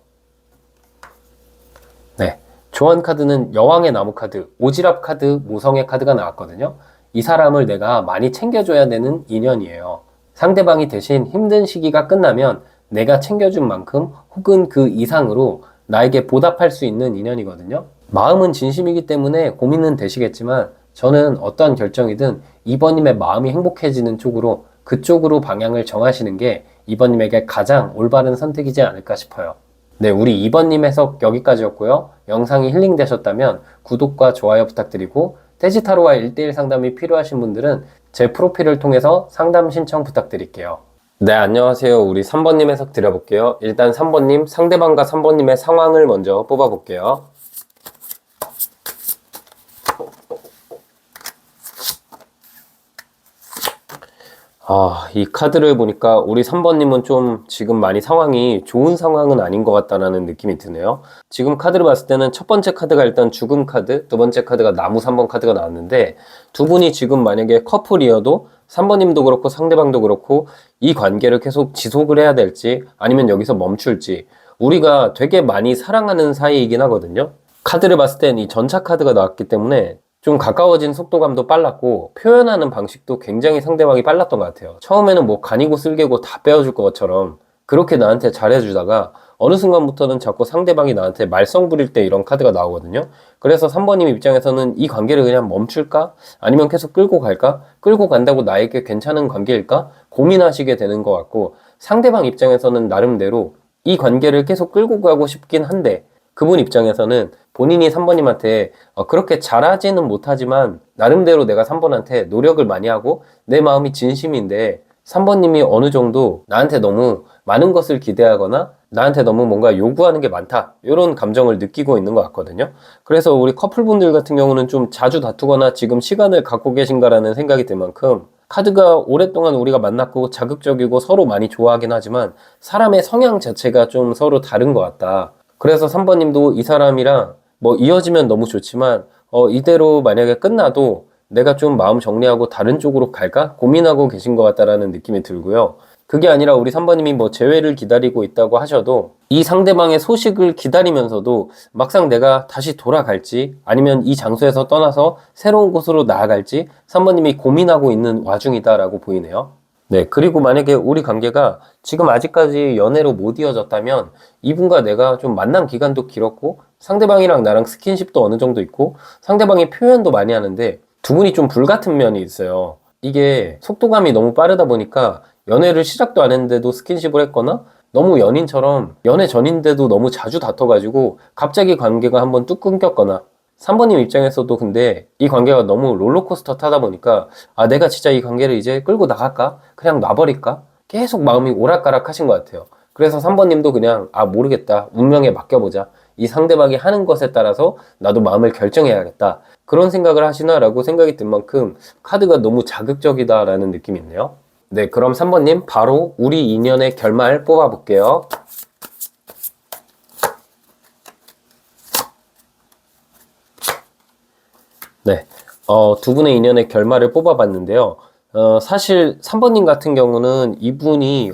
네, 조언 카드는 여왕의 나무 카드, 오지랖 카드, 모성의 카드가 나왔거든요. 이 사람을 내가 많이 챙겨줘야 되는 인연이에요. 상대방이 대신 힘든 시기가 끝나면 내가 챙겨준 만큼 혹은 그 이상으로 나에게 보답할 수 있는 인연이거든요. 마음은 진심이기 때문에 고민은 되시겠지만 저는 어떠한 결정이든 2번님의 마음이 행복해지는 쪽으로, 그쪽으로 방향을 정하시는 게 2번님에게 가장 올바른 선택이지 않을까 싶어요. 네, 우리 2번님 해석 여기까지였고요. 영상이 힐링되셨다면 구독과 좋아요 부탁드리고, 태지타로와 1대1 상담이 필요하신 분들은 제 프로필을 통해서 상담 신청 부탁드릴게요. 네, 안녕하세요. 우리 3번님 해석 드려볼게요. 일단 3번님, 상대방과 3번님의 상황을 먼저 뽑아볼게요. 이 카드를 보니까 우리 3번님은 좀 지금 많이 상황이 좋은 상황은 아닌 것 같다는 느낌이 드네요. 지금 카드를 봤을 때는 첫 번째 카드가 일단 죽음 카드, 두 번째 카드가 나무 3번 카드가 나왔는데, 두 분이 지금 만약에 커플이어도 3번님도 그렇고 상대방도 그렇고 이 관계를 계속 지속을 해야 될지 아니면 여기서 멈출지, 우리가 되게 많이 사랑하는 사이이긴 하거든요. 카드를 봤을 땐 이 전차 카드가 나왔기 때문에 좀 가까워진 속도감도 빨랐고 표현하는 방식도 굉장히 상대방이 빨랐던 것 같아요. 처음에는 뭐 간이고 쓸개고 다 빼어줄 것처럼 그렇게 나한테 잘해주다가 어느 순간부터는 자꾸 상대방이 나한테 말썽 부릴 때 이런 카드가 나오거든요. 그래서 3번님 입장에서는 이 관계를 그냥 멈출까? 아니면 계속 끌고 갈까? 끌고 간다고 나에게 괜찮은 관계일까? 고민하시게 되는 것 같고, 상대방 입장에서는 나름대로 이 관계를 계속 끌고 가고 싶긴 한데 그분 입장에서는 본인이 3번님한테 그렇게 잘하지는 못하지만 나름대로 내가 3번한테 노력을 많이 하고 내 마음이 진심인데 3번님이 어느 정도 나한테 너무 많은 것을 기대하거나 나한테 너무 뭔가 요구하는 게 많다, 이런 감정을 느끼고 있는 것 같거든요. 그래서 우리 커플분들 같은 경우는 좀 자주 다투거나 지금 시간을 갖고 계신가라는 생각이 들 만큼, 카드가 오랫동안 우리가 만났고 자극적이고 서로 많이 좋아하긴 하지만 사람의 성향 자체가 좀 서로 다른 것 같다. 그래서 3번님도 이 사람이랑 뭐 이어지면 너무 좋지만 이대로 만약에 끝나도 내가 좀 마음 정리하고 다른 쪽으로 갈까 고민하고 계신 것 같다라는 느낌이 들고요. 그게 아니라 우리 3번님이 뭐 재회를 기다리고 있다고 하셔도 이 상대방의 소식을 기다리면서도 막상 내가 다시 돌아갈지 아니면 이 장소에서 떠나서 새로운 곳으로 나아갈지 3번님이 고민하고 있는 와중이다라고 보이네요. 네, 그리고 만약에 우리 관계가 지금 아직까지 연애로 못 이어졌다면 이분과 내가 좀 만난 기간도 길었고 상대방이랑 나랑 스킨십도 어느 정도 있고 상대방이 표현도 많이 하는데 두 분이 좀 불같은 면이 있어요. 이게 속도감이 너무 빠르다 보니까 연애를 시작도 안 했는데도 스킨십을 했거나 너무 연인처럼 연애 전인데도 너무 자주 다퉈가지고 갑자기 관계가 한번 뚝 끊겼거나 3번님 입장에서도 근데 이 관계가 너무 롤러코스터 타다 보니까 아 내가 진짜 이 관계를 이제 끌고 나갈까? 그냥 놔버릴까? 계속 마음이 오락가락 하신 것 같아요. 그래서 3번님도 그냥 아 모르겠다. 운명에 맡겨보자. 이 상대방이 하는 것에 따라서 나도 마음을 결정해야겠다. 그런 생각을 하시나라고 생각이 든 만큼 카드가 너무 자극적이다라는 느낌이 있네요. 네, 그럼 3번님 바로 우리 인연의 결말 뽑아볼게요. 네, 두 분의 인연의 결말을 뽑아봤는데요. 사실 3번님 같은 경우는 이분의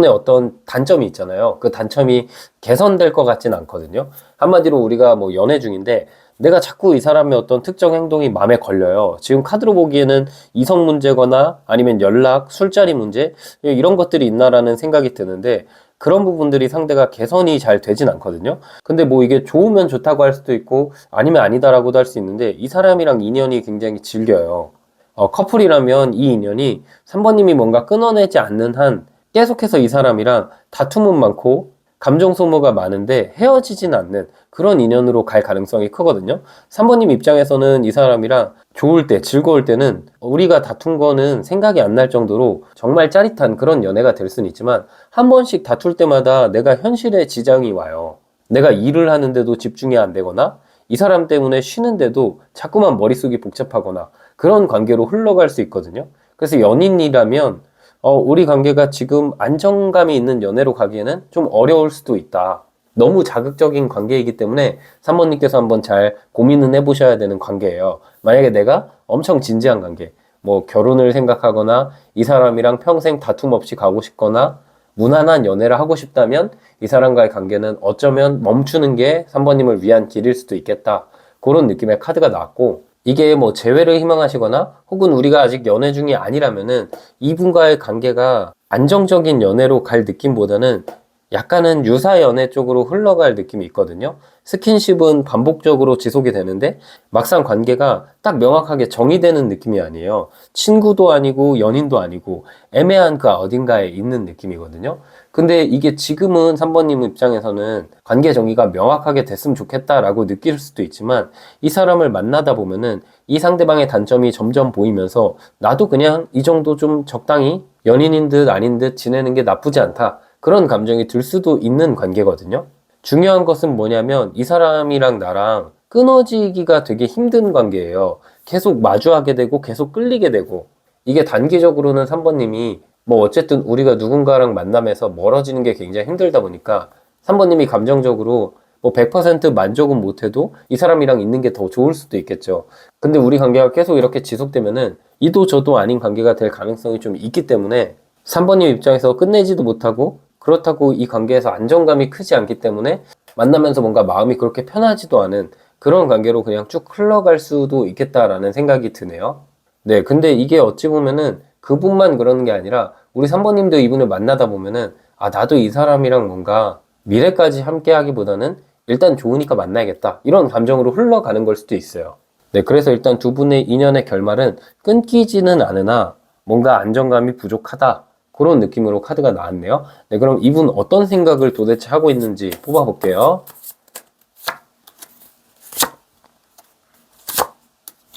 어떤 단점이 있잖아요. 그 단점이 개선될 것 같진 않거든요. 한마디로 우리가 뭐 연애 중인데 내가 자꾸 이 사람의 어떤 특정 행동이 마음에 걸려요. 지금 카드로 보기에는 이성 문제거나 아니면 연락, 술자리 문제 이런 것들이 있나라는 생각이 드는데 그런 부분들이 상대가 개선이 잘 되진 않거든요. 근데 뭐 이게 좋으면 좋다고 할 수도 있고 아니면 아니다라고도 할 수 있는데 이 사람이랑 인연이 굉장히 질겨요. 커플이라면 이 인연이 3번님이 뭔가 끊어내지 않는 한 계속해서 이 사람이랑 다툼은 많고 감정 소모가 많은데 헤어지진 않는 그런 인연으로 갈 가능성이 크거든요. 3번님 입장에서는 이 사람이랑 좋을 때, 즐거울 때는 우리가 다툰 거는 생각이 안 날 정도로 정말 짜릿한 그런 연애가 될 수는 있지만 한 번씩 다툴 때마다 내가 현실에 지장이 와요. 내가 일을 하는데도 집중이 안 되거나 이 사람 때문에 쉬는데도 자꾸만 머릿속이 복잡하거나 그런 관계로 흘러갈 수 있거든요. 그래서 연인이라면 우리 관계가 지금 안정감이 있는 연애로 가기에는 좀 어려울 수도 있다. 너무 자극적인 관계이기 때문에 3번님께서 한번 잘 고민은 해보셔야 되는 관계예요. 만약에 내가 엄청 진지한 관계, 뭐 결혼을 생각하거나 이 사람이랑 평생 다툼 없이 가고 싶거나 무난한 연애를 하고 싶다면 이 사람과의 관계는 어쩌면 멈추는 게 3번님을 위한 길일 수도 있겠다. 그런 느낌의 카드가 나왔고 이게 뭐 재회를 희망하시거나 혹은 우리가 아직 연애 중이 아니라면은 이분과의 관계가 안정적인 연애로 갈 느낌보다는 약간은 유사 연애 쪽으로 흘러갈 느낌이 있거든요. 스킨십은 반복적으로 지속이 되는데 막상 관계가 딱 명확하게 정의되는 느낌이 아니에요. 친구도 아니고 연인도 아니고 애매한 그 어딘가에 있는 느낌이거든요. 근데 이게 지금은 3번님 입장에서는 관계 정의가 명확하게 됐으면 좋겠다라고 느낄 수도 있지만 이 사람을 만나다 보면은 이 상대방의 단점이 점점 보이면서 나도 그냥 이 정도 좀 적당히 연인인 듯 아닌 듯 지내는 게 나쁘지 않다. 그런 감정이 들 수도 있는 관계거든요. 중요한 것은 뭐냐면 이 사람이랑 나랑 끊어지기가 되게 힘든 관계예요. 계속 마주하게 되고 계속 끌리게 되고 이게 단기적으로는 3번님이 뭐 어쨌든 우리가 누군가랑 만나면서 멀어지는 게 굉장히 힘들다 보니까 3번님이 감정적으로 뭐 100% 만족은 못해도 이 사람이랑 있는 게 더 좋을 수도 있겠죠. 근데 우리 관계가 계속 이렇게 지속되면은 이도 저도 아닌 관계가 될 가능성이 좀 있기 때문에 3번님 입장에서 끝내지도 못하고 그렇다고 이 관계에서 안정감이 크지 않기 때문에 만나면서 뭔가 마음이 그렇게 편하지도 않은 그런 관계로 그냥 쭉 흘러갈 수도 있겠다라는 생각이 드네요. 네, 근데 이게 어찌 보면은 그분만 그러는 게 아니라 우리 3번님도 이분을 만나다 보면은 아, 나도 이 사람이랑 뭔가 미래까지 함께 하기보다는 일단 좋으니까 만나야겠다. 이런 감정으로 흘러가는 걸 수도 있어요. 네, 그래서 일단 두 분의 인연의 결말은 끊기지는 않으나 뭔가 안정감이 부족하다. 그런 느낌으로 카드가 나왔네요. 네, 그럼 이분 어떤 생각을 도대체 하고 있는지 뽑아볼게요.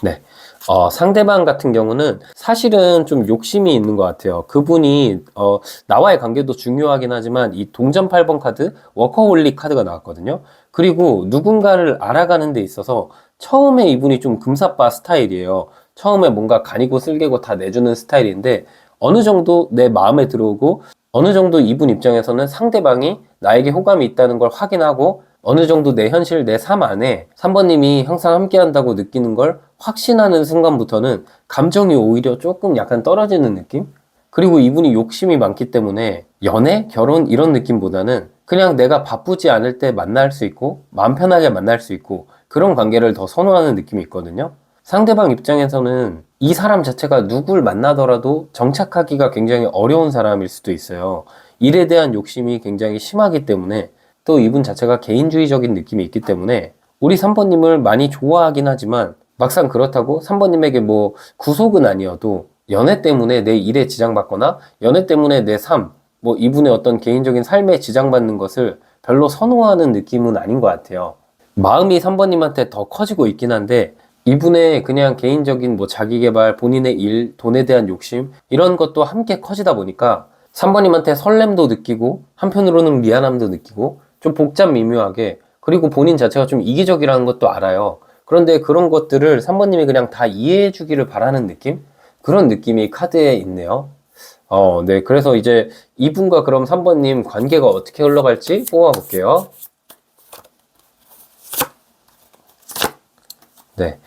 네. 상대방 같은 경우는 사실은 좀 욕심이 있는 것 같아요. 그분이, 나와의 관계도 중요하긴 하지만 이 동전 8번 카드, 워커홀릭 카드가 나왔거든요. 그리고 누군가를 알아가는 데 있어서 처음에 이분이 좀 금사빠 스타일이에요. 처음에 뭔가 간이고 쓸개고 다 내주는 스타일인데 어느 정도 내 마음에 들어오고 어느 정도 이분 입장에서는 상대방이 나에게 호감이 있다는 걸 확인하고 어느 정도 내 현실, 내 삶 안에 3번님이 항상 함께 한다고 느끼는 걸 확신하는 순간부터는 감정이 오히려 조금 약간 떨어지는 느낌? 그리고 이분이 욕심이 많기 때문에 연애, 결혼 이런 느낌보다는 그냥 내가 바쁘지 않을 때 만날 수 있고 마음 편하게 만날 수 있고 그런 관계를 더 선호하는 느낌이 있거든요. 상대방 입장에서는 이 사람 자체가 누굴 만나더라도 정착하기가 굉장히 어려운 사람일 수도 있어요. 일에 대한 욕심이 굉장히 심하기 때문에 또 이분 자체가 개인주의적인 느낌이 있기 때문에 우리 3번님을 많이 좋아하긴 하지만 막상 그렇다고 3번님에게 뭐 구속은 아니어도 연애 때문에 내 일에 지장받거나 연애 때문에 내 삶, 뭐 이분의 어떤 개인적인 삶에 지장받는 것을 별로 선호하는 느낌은 아닌 것 같아요. 마음이 3번님한테 더 커지고 있긴 한데 이분의 그냥 개인적인 뭐 자기계발, 본인의 일, 돈에 대한 욕심 이런 것도 함께 커지다 보니까 3번님한테 설렘도 느끼고 한편으로는 미안함도 느끼고 좀 복잡 미묘하게, 그리고 본인 자체가 좀 이기적이라는 것도 알아요. 그런데 그런 것들을 3번님이 그냥 다 이해해 주기를 바라는 느낌? 그런 느낌이 카드에 있네요. 네. 그래서 이제 이분과 그럼 3번님 관계가 어떻게 흘러갈지 뽑아볼게요. 네.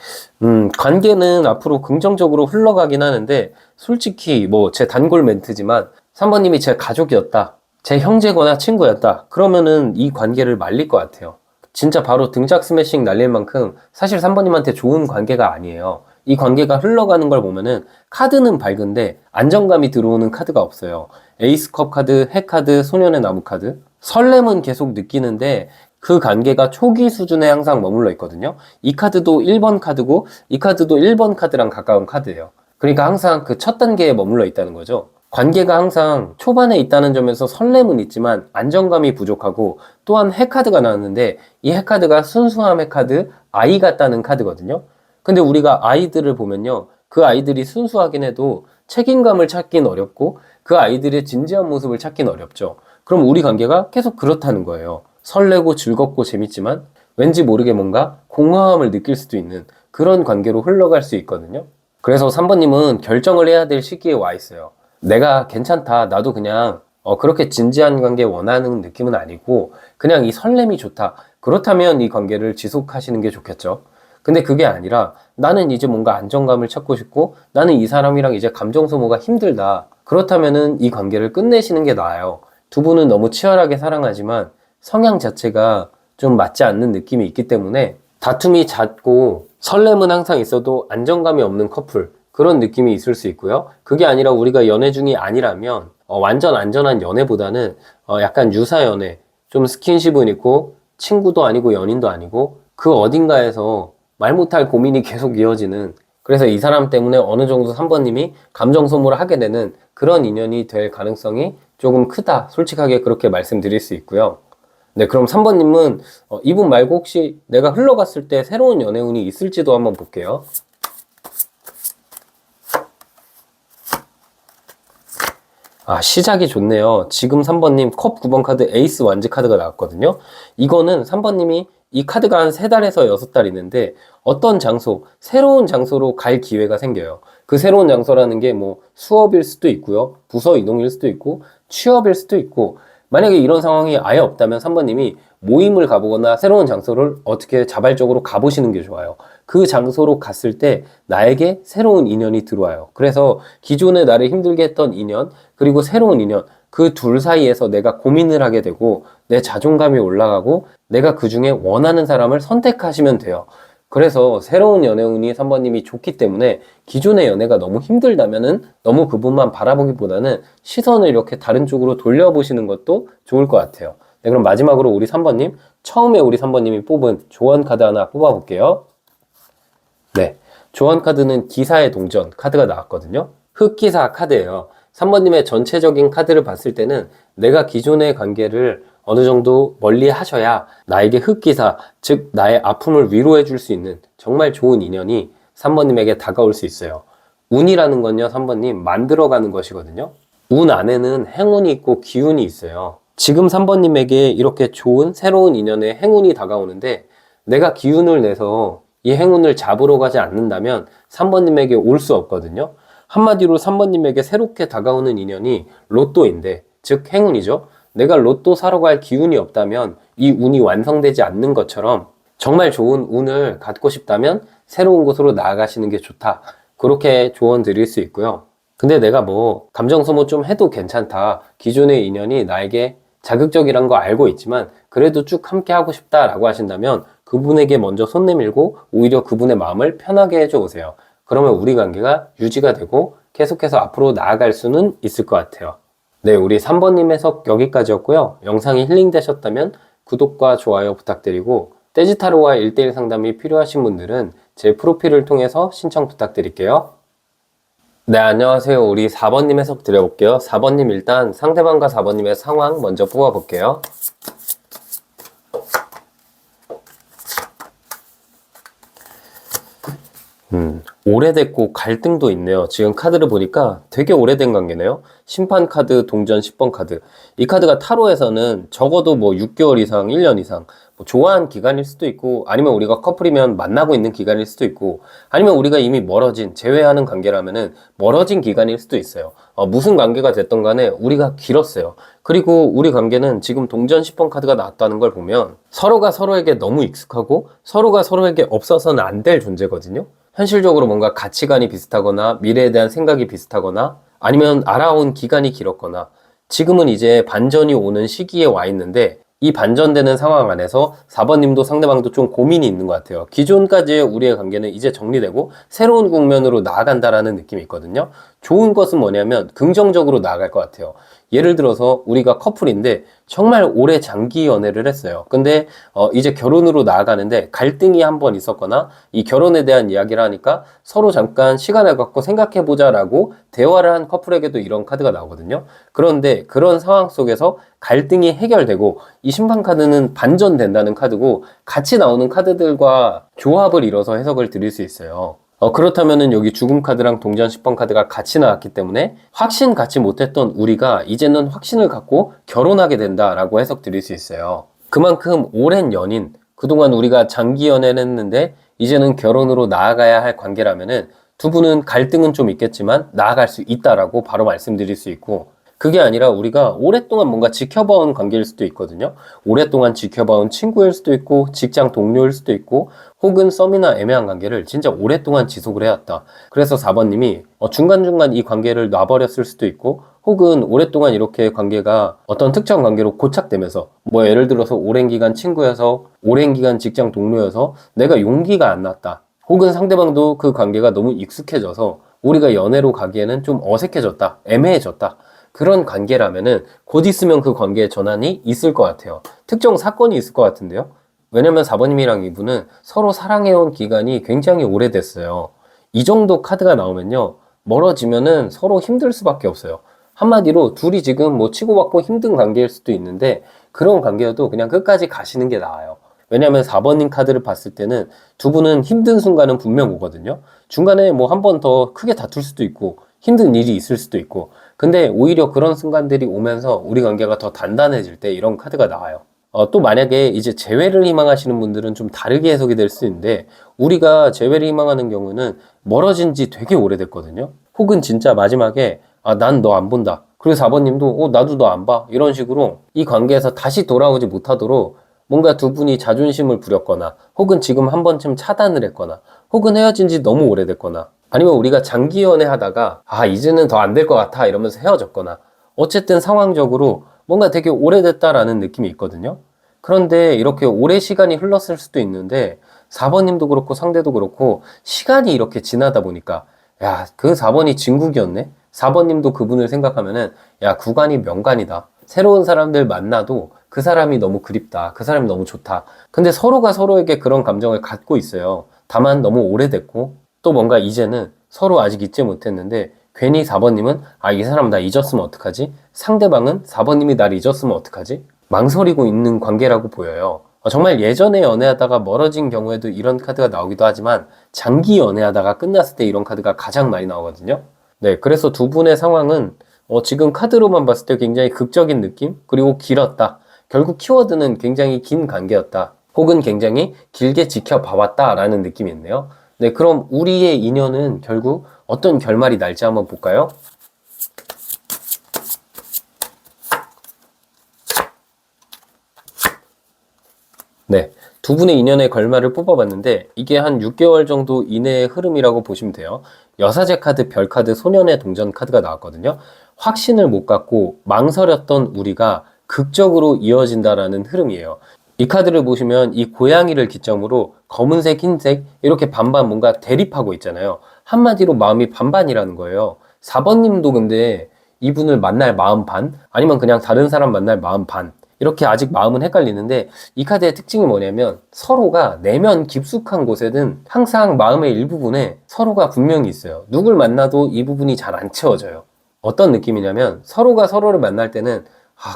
관계는 앞으로 긍정적으로 흘러가긴 하는데, 솔직히 뭐 제 단골 멘트지만, 3번님이 제 가족이었다, 제 형제거나 친구였다, 그러면은 이 관계를 말릴 것 같아요. 진짜 바로 등짝 스매싱 날릴 만큼 사실 3번님한테 좋은 관계가 아니에요. 이 관계가 흘러가는 걸 보면은 카드는 밝은데 안정감이 들어오는 카드가 없어요. 에이스컵 카드, 핵카드, 소년의 나무 카드. 설렘은 계속 느끼는데 그 관계가 초기 수준에 항상 머물러 있거든요. 이 카드도 1번 카드고 이 카드도 1번 카드랑 가까운 카드예요. 그러니까 항상 그 첫 단계에 머물러 있다는 거죠. 관계가 항상 초반에 있다는 점에서 설렘은 있지만 안정감이 부족하고, 또한 핵카드가 나왔는데 이 핵카드가 순수함 핵카드, 아이 같다는 카드거든요. 근데 우리가 아이들을 보면요, 그 아이들이 순수하긴 해도 책임감을 찾긴 어렵고 그 아이들의 진지한 모습을 찾긴 어렵죠. 그럼 우리 관계가 계속 그렇다는 거예요. 설레고 즐겁고 재밌지만 왠지 모르게 뭔가 공허함을 느낄 수도 있는 그런 관계로 흘러갈 수 있거든요. 그래서 3번님은 결정을 해야 될 시기에 와 있어요. 내가 괜찮다, 나도 그냥 그렇게 진지한 관계 원하는 느낌은 아니고 그냥 이 설렘이 좋다, 그렇다면 이 관계를 지속하시는 게 좋겠죠. 근데 그게 아니라 나는 이제 뭔가 안정감을 찾고 싶고 나는 이 사람이랑 이제 감정 소모가 힘들다, 그렇다면은 이 관계를 끝내시는 게 나아요. 두 분은 너무 치열하게 사랑하지만 성향 자체가 좀 맞지 않는 느낌이 있기 때문에 다툼이 잦고 설렘은 항상 있어도 안정감이 없는 커플, 그런 느낌이 있을 수 있고요. 그게 아니라 우리가 연애 중이 아니라면 완전 안전한 연애보다는 약간 유사 연애, 좀 스킨십은 있고 친구도 아니고 연인도 아니고 그 어딘가에서 말 못할 고민이 계속 이어지는, 그래서 이 사람 때문에 어느 정도 3번님이 감정 소모를 하게 되는 그런 인연이 될 가능성이 조금 크다, 솔직하게 그렇게 말씀드릴 수 있고요. 네, 그럼 3번님은 이분 말고 혹시 내가 흘러갔을 때 새로운 연애운이 있을지도 한번 볼게요. 시작이 좋네요. 지금 3번님 컵 9번 카드 에이스 완즈 카드가 나왔거든요. 이거는 3번님이 이 카드가 한 3달에서 6달 있는데 어떤 장소, 새로운 장소로 갈 기회가 생겨요. 그 새로운 장소라는 게 뭐 수업일 수도 있고요, 부서 이동일 수도 있고 취업일 수도 있고, 만약에 이런 상황이 아예 없다면 3번님이 모임을 가보거나 새로운 장소를 어떻게 자발적으로 가보시는 게 좋아요. 그 장소로 갔을 때 나에게 새로운 인연이 들어와요. 그래서 기존에 나를 힘들게 했던 인연, 그리고 새로운 인연, 그 둘 사이에서 내가 고민을 하게 되고 내 자존감이 올라가고 내가 그 중에 원하는 사람을 선택하시면 돼요. 그래서 새로운 연애운이 3번님이 좋기 때문에 기존의 연애가 너무 힘들다면은 너무 그분만 바라보기보다는 시선을 이렇게 다른 쪽으로 돌려보시는 것도 좋을 것 같아요. 네, 그럼 마지막으로 우리 3번님, 처음에 우리 3번님이 뽑은 조언 카드 하나 뽑아볼게요. 네, 조언 카드는 기사의 동전 카드가 나왔거든요. 흑기사 카드예요. 3번님의 전체적인 카드를 봤을 때는 내가 기존의 관계를 어느 정도 멀리 하셔야 나에게 흑기사, 즉 나의 아픔을 위로해 줄 수 있는 정말 좋은 인연이 3번님에게 다가올 수 있어요. 운이라는 건요, 3번님 만들어가는 것이거든요. 운 안에는 행운이 있고 기운이 있어요. 지금 3번님에게 이렇게 좋은 새로운 인연의 행운이 다가오는데 내가 기운을 내서 이 행운을 잡으러 가지 않는다면 3번님에게 올 수 없거든요. 한마디로 3번님에게 새롭게 다가오는 인연이 로또인데, 즉 행운이죠. 내가 로또 사러 갈 기운이 없다면 이 운이 완성되지 않는 것처럼 정말 좋은 운을 갖고 싶다면 새로운 곳으로 나아가시는 게 좋다, 그렇게 조언 드릴 수 있고요. 근데 내가 뭐 감정 소모 좀 해도 괜찮다, 기존의 인연이 나에게 자극적이란 거 알고 있지만 그래도 쭉 함께 하고 싶다라고 하신다면 그분에게 먼저 손 내밀고 오히려 그분의 마음을 편하게 해줘 보세요. 그러면 우리 관계가 유지가 되고 계속해서 앞으로 나아갈 수는 있을 것 같아요. 네, 우리 3번님 해석 여기까지였고요. 영상이 힐링되셨다면 구독과 좋아요 부탁드리고 떼지타로와 1대1 상담이 필요하신 분들은 제 프로필을 통해서 신청 부탁드릴게요. 네, 안녕하세요. 우리 4번님 해석 드려볼게요. 4번님 일단 상대방과 4번님의 상황 먼저 뽑아볼게요. 오래됐고 갈등도 있네요. 지금 카드를 보니까 되게 오래된 관계네요. 심판 카드, 동전 10번 카드. 이 카드가 타로에서는 적어도 뭐 6개월 이상, 1년 이상 뭐 좋아한 기간일 수도 있고, 아니면 우리가 커플이면 만나고 있는 기간일 수도 있고, 아니면 우리가 이미 멀어진, 재회하는 관계라면은 멀어진 기간일 수도 있어요. 무슨 관계가 됐던 간에 우리가 길었어요. 그리고 우리 관계는 지금 동전 10번 카드가 나왔다는 걸 보면 서로가 서로에게 너무 익숙하고 서로가 서로에게 없어서는 안 될 존재거든요. 현실적으로 뭔가 가치관이 비슷하거나 미래에 대한 생각이 비슷하거나 아니면 알아온 기간이 길었거나 지금은 이제 반전이 오는 시기에 와 있는데, 이 반전되는 상황 안에서 4번님도 상대방도 좀 고민이 있는 것 같아요. 기존까지의 우리의 관계는 이제 정리되고 새로운 국면으로 나아간다라는 느낌이 있거든요. 좋은 것은 뭐냐면 긍정적으로 나아갈 것 같아요. 예를 들어서 우리가 커플인데 정말 오래 장기 연애를 했어요. 근데 이제 결혼으로 나아가는데 갈등이 한 번 있었거나 이 결혼에 대한 이야기를 하니까 서로 잠깐 시간을 갖고 생각해보자 라고 대화를 한 커플에게도 이런 카드가 나오거든요. 그런데 그런 상황 속에서 갈등이 해결되고 이 심판 카드는 반전된다는 카드고, 같이 나오는 카드들과 조합을 이뤄서 해석을 드릴 수 있어요. 그렇다면은 여기 죽음 카드랑 동전 10번 카드가 같이 나왔기 때문에 확신 갖지 못했던 우리가 이제는 확신을 갖고 결혼하게 된다라고 해석 드릴 수 있어요. 그만큼 오랜 연인, 그동안 우리가 장기 연애를 했는데 이제는 결혼으로 나아가야 할 관계라면은 두 분은 갈등은 좀 있겠지만 나아갈 수 있다라고 바로 말씀드릴 수 있고, 그게 아니라 우리가 오랫동안 뭔가 지켜봐온 관계일 수도 있거든요. 오랫동안 지켜봐온 친구일 수도 있고, 직장 동료일 수도 있고, 혹은 썸이나 애매한 관계를 진짜 오랫동안 지속을 해왔다. 그래서 4번님이 중간중간 이 관계를 놔버렸을 수도 있고, 혹은 오랫동안 이렇게 관계가 어떤 특정 관계로 고착되면서, 뭐 예를 들어서 오랜 기간 친구여서, 오랜 기간 직장 동료여서 내가 용기가 안 났다. 혹은 상대방도 그 관계가 너무 익숙해져서 우리가 연애로 가기에는 좀 어색해졌다, 애매해졌다. 그런 관계라면은 곧 있으면 그 관계의 전환이 있을 것 같아요. 특정 사건이 있을 것 같은데요. 왜냐면 4번님이랑 이분은 서로 사랑해온 기간이 굉장히 오래됐어요. 이 정도 카드가 나오면요, 멀어지면은 서로 힘들 수밖에 없어요. 한마디로 둘이 지금 뭐 치고받고 힘든 관계일 수도 있는데, 그런 관계여도 그냥 끝까지 가시는 게 나아요. 왜냐면 4번님 카드를 봤을 때는 두 분은 힘든 순간은 분명 오거든요. 중간에 뭐 한 번 더 크게 다툴 수도 있고 힘든 일이 있을 수도 있고, 근데 오히려 그런 순간들이 오면서 우리 관계가 더 단단해질 때 이런 카드가 나와요. 또 만약에 이제 재회를 희망하시는 분들은 좀 다르게 해석이 될 수 있는데, 우리가 재회를 희망하는 경우는 멀어진 지 되게 오래됐거든요. 혹은 진짜 마지막에 난 너 안 본다. 그리고 4번님도 나도 너 안 봐. 이런 식으로 이 관계에서 다시 돌아오지 못하도록 뭔가 두 분이 자존심을 부렸거나, 혹은 지금 한 번쯤 차단을 했거나, 혹은 헤어진 지 너무 오래됐거나, 아니면 우리가 장기 연애하다가 이제는 더 안 될 것 같아 이러면서 헤어졌거나, 어쨌든 상황적으로 뭔가 되게 오래됐다라는 느낌이 있거든요. 그런데 이렇게 오래 시간이 흘렀을 수도 있는데 4번님도 그렇고 상대도 그렇고 시간이 이렇게 지나다 보니까 그 4번이 진국이었네? 4번님도 그분을 생각하면은 구간이 명간이다. 새로운 사람들 만나도 그 사람이 너무 그립다. 그 사람이 너무 좋다. 근데 서로가 서로에게 그런 감정을 갖고 있어요. 다만 너무 오래됐고, 또 뭔가 이제는 서로 아직 잊지 못했는데 괜히 4번님은 이 사람 나 잊었으면 어떡하지? 상대방은 4번님이 날 잊었으면 어떡하지? 망설이고 있는 관계라고 보여요. 정말 예전에 연애하다가 멀어진 경우에도 이런 카드가 나오기도 하지만 장기 연애하다가 끝났을 때 이런 카드가 가장 많이 나오거든요. 네, 그래서 두 분의 상황은 지금 카드로만 봤을 때 굉장히 극적인 느낌? 그리고 길었다. 결국 키워드는 굉장히 긴 관계였다. 혹은 굉장히 길게 지켜봐왔다 라는 느낌이 있네요. 네, 그럼 우리의 인연은 결국 어떤 결말이 날지 한번 볼까요? 네, 두 분의 인연의 결말을 뽑아봤는데 이게 한 6개월 정도 이내의 흐름이라고 보시면 돼요. 여사제 카드, 별 카드, 소년의 동전 카드가 나왔거든요. 확신을 못 갖고 망설였던 우리가 극적으로 이어진다라는 흐름이에요. 이 카드를 보시면 이 고양이를 기점으로 검은색, 흰색 이렇게 반반 뭔가 대립하고 있잖아요. 한마디로 마음이 반반이라는 거예요. 4번님도 근데 이분을 만날 마음 반, 아니면 그냥 다른 사람 만날 마음 반, 이렇게 아직 마음은 헷갈리는데 이 카드의 특징이 뭐냐면 서로가 내면 깊숙한 곳에는 항상 마음의 일부분에 서로가 분명히 있어요. 누굴 만나도 이 부분이 잘 안 채워져요. 어떤 느낌이냐면 서로가 서로를 만날 때는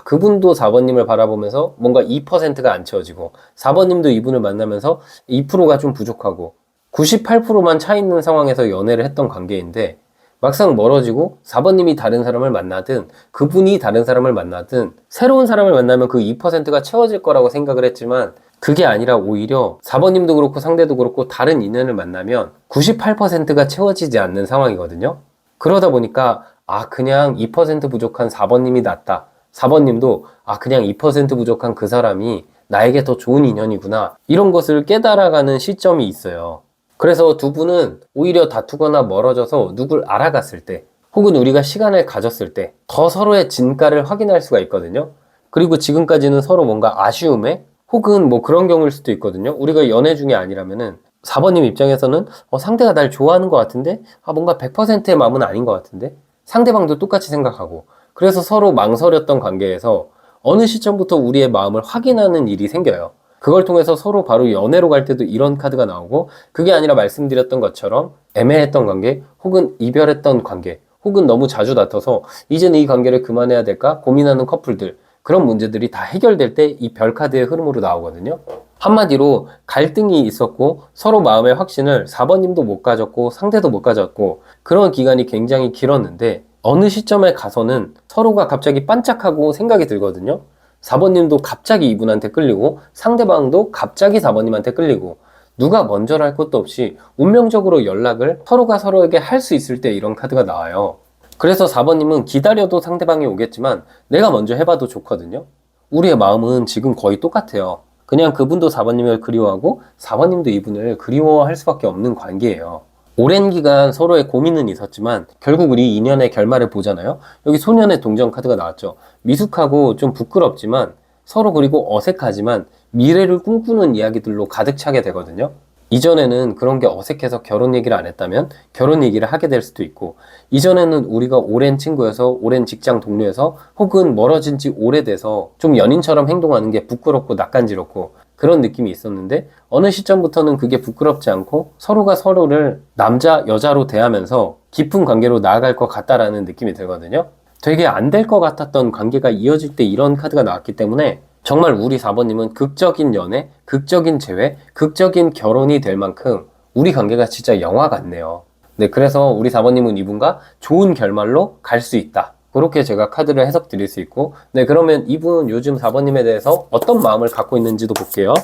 그분도 4번님을 바라보면서 뭔가 2%가 안 채워지고 4번님도 이분을 만나면서 2%가 좀 부족하고 98%만 차 있는 상황에서 연애를 했던 관계인데 막상 멀어지고 4번님이 다른 사람을 만나든 그분이 다른 사람을 만나든 새로운 사람을 만나면 그 2%가 채워질 거라고 생각을 했지만 그게 아니라 오히려 4번님도 그렇고 상대도 그렇고 다른 인연을 만나면 98%가 채워지지 않는 상황이거든요. 그러다 보니까 그냥 2% 부족한 4번님이 낫다. 4번님도 그냥 2% 부족한 그 사람이 나에게 더 좋은 인연이구나. 이런 것을 깨달아가는 시점이 있어요. 그래서 두 분은 오히려 다투거나 멀어져서 누굴 알아갔을 때 혹은 우리가 시간을 가졌을 때 더 서로의 진가를 확인할 수가 있거든요. 그리고 지금까지는 서로 뭔가 아쉬움에 혹은 뭐 그런 경우일 수도 있거든요. 우리가 연애 중에 아니라면은 4번님 입장에서는 상대가 날 좋아하는 것 같은데 뭔가 100%의 마음은 아닌 것 같은데 상대방도 똑같이 생각하고 그래서 서로 망설였던 관계에서 어느 시점부터 우리의 마음을 확인하는 일이 생겨요. 그걸 통해서 서로 바로 연애로 갈 때도 이런 카드가 나오고 그게 아니라 말씀드렸던 것처럼 애매했던 관계 혹은 이별했던 관계 혹은 너무 자주 다퉈서 이제는 이 관계를 그만해야 될까 고민하는 커플들 그런 문제들이 다 해결될 때 이 별 카드의 흐름으로 나오거든요. 한마디로 갈등이 있었고 서로 마음의 확신을 4번님도 못 가졌고 상대도 못 가졌고 그런 기간이 굉장히 길었는데 어느 시점에 가서는 서로가 갑자기 반짝하고 생각이 들거든요. 4번님도 갑자기 이분한테 끌리고 상대방도 갑자기 4번님한테 끌리고 누가 먼저를 할 것도 없이 운명적으로 연락을 서로가 서로에게 할 수 있을 때 이런 카드가 나와요. 그래서 4번님은 기다려도 상대방이 오겠지만 내가 먼저 해봐도 좋거든요. 우리의 마음은 지금 거의 똑같아요. 그냥 그분도 4번님을 그리워하고 4번님도 이분을 그리워할 수밖에 없는 관계예요. 오랜 기간 서로의 고민은 있었지만 결국 우리 인연의 결말을 보잖아요. 여기 소년의 동전 카드가 나왔죠. 미숙하고 좀 부끄럽지만 서로 그리고 어색하지만 미래를 꿈꾸는 이야기들로 가득 차게 되거든요. 이전에는 그런 게 어색해서 결혼 얘기를 안 했다면 결혼 얘기를 하게 될 수도 있고 이전에는 우리가 오랜 친구여서 오랜 직장 동료여서 혹은 멀어진 지 오래돼서 좀 연인처럼 행동하는 게 부끄럽고 낯간지럽고 그런 느낌이 있었는데 어느 시점부터는 그게 부끄럽지 않고 서로가 서로를 남자, 여자로 대하면서 깊은 관계로 나아갈 것 같다라는 느낌이 들거든요. 되게 안 될 것 같았던 관계가 이어질 때 이런 카드가 나왔기 때문에 정말 우리 4번님은 극적인 연애, 극적인 재회, 극적인 결혼이 될 만큼 우리 관계가 진짜 영화 같네요. 네, 그래서 우리 4번님은 이분과 좋은 결말로 갈 수 있다. 그렇게 제가 카드를 해석 드릴 수 있고 네, 그러면 이분 요즘 4번님에 대해서 어떤 마음을 갖고 있는지도 볼게요.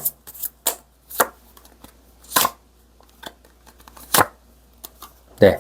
네,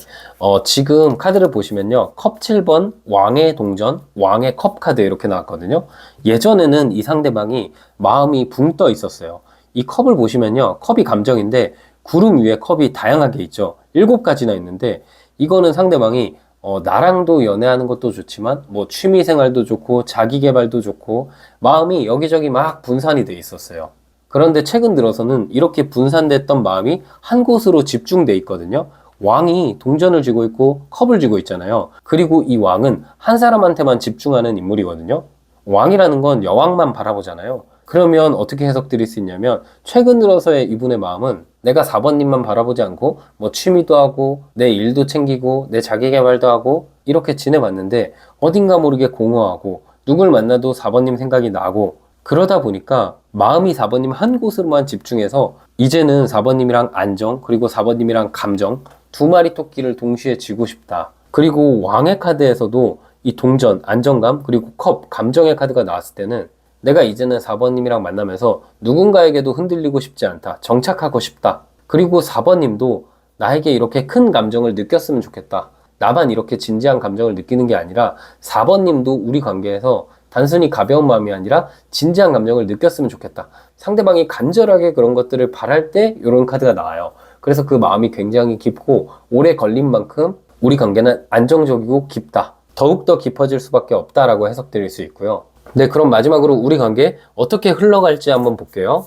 지금 카드를 보시면요. 컵 7번, 왕의 동전, 왕의 컵 카드 이렇게 나왔거든요. 예전에는 이 상대방이 마음이 붕 떠 있었어요. 이 컵을 보시면요. 컵이 감정인데 구름 위에 컵이 다양하게 있죠. 7가지나 있는데 이거는 상대방이 나랑도 연애하는 것도 좋지만 뭐 취미 생활도 좋고 자기 개발도 좋고 마음이 여기저기 막 분산이 돼 있었어요. 그런데 최근 들어서는 이렇게 분산됐던 마음이 한 곳으로 집중돼 있거든요. 왕이 동전을 쥐고 있고 컵을 쥐고 있잖아요. 그리고 이 왕은 한 사람한테만 집중하는 인물이거든요. 왕이라는 건 여왕만 바라보잖아요. 그러면 어떻게 해석드릴 수 있냐면 최근 들어서의 이분의 마음은 내가 4번님만 바라보지 않고 뭐 취미도 하고 내 일도 챙기고 내 자기계발도 하고 이렇게 지내봤는데 어딘가 모르게 공허하고 누굴 만나도 4번님 생각이 나고 그러다 보니까 마음이 4번님 한 곳으로만 집중해서 이제는 4번님이랑 안정 그리고 4번님이랑 감정 두 마리 토끼를 동시에 쥐고 싶다. 그리고 왕의 카드에서도 이 동전, 안정감 그리고 컵, 감정의 카드가 나왔을 때는 내가 이제는 4번님이랑 만나면서 누군가에게도 흔들리고 싶지 않다. 정착하고 싶다. 그리고 4번님도 나에게 이렇게 큰 감정을 느꼈으면 좋겠다. 나만 이렇게 진지한 감정을 느끼는 게 아니라 4번님도 우리 관계에서 단순히 가벼운 마음이 아니라 진지한 감정을 느꼈으면 좋겠다. 상대방이 간절하게 그런 것들을 바랄 때 이런 카드가 나와요. 그래서 그 마음이 굉장히 깊고 오래 걸린 만큼 우리 관계는 안정적이고 깊다. 더욱더 깊어질 수밖에 없다라고 해석드릴 수 있고요. 네, 그럼 마지막으로 우리 관계 어떻게 흘러갈지 한번 볼게요.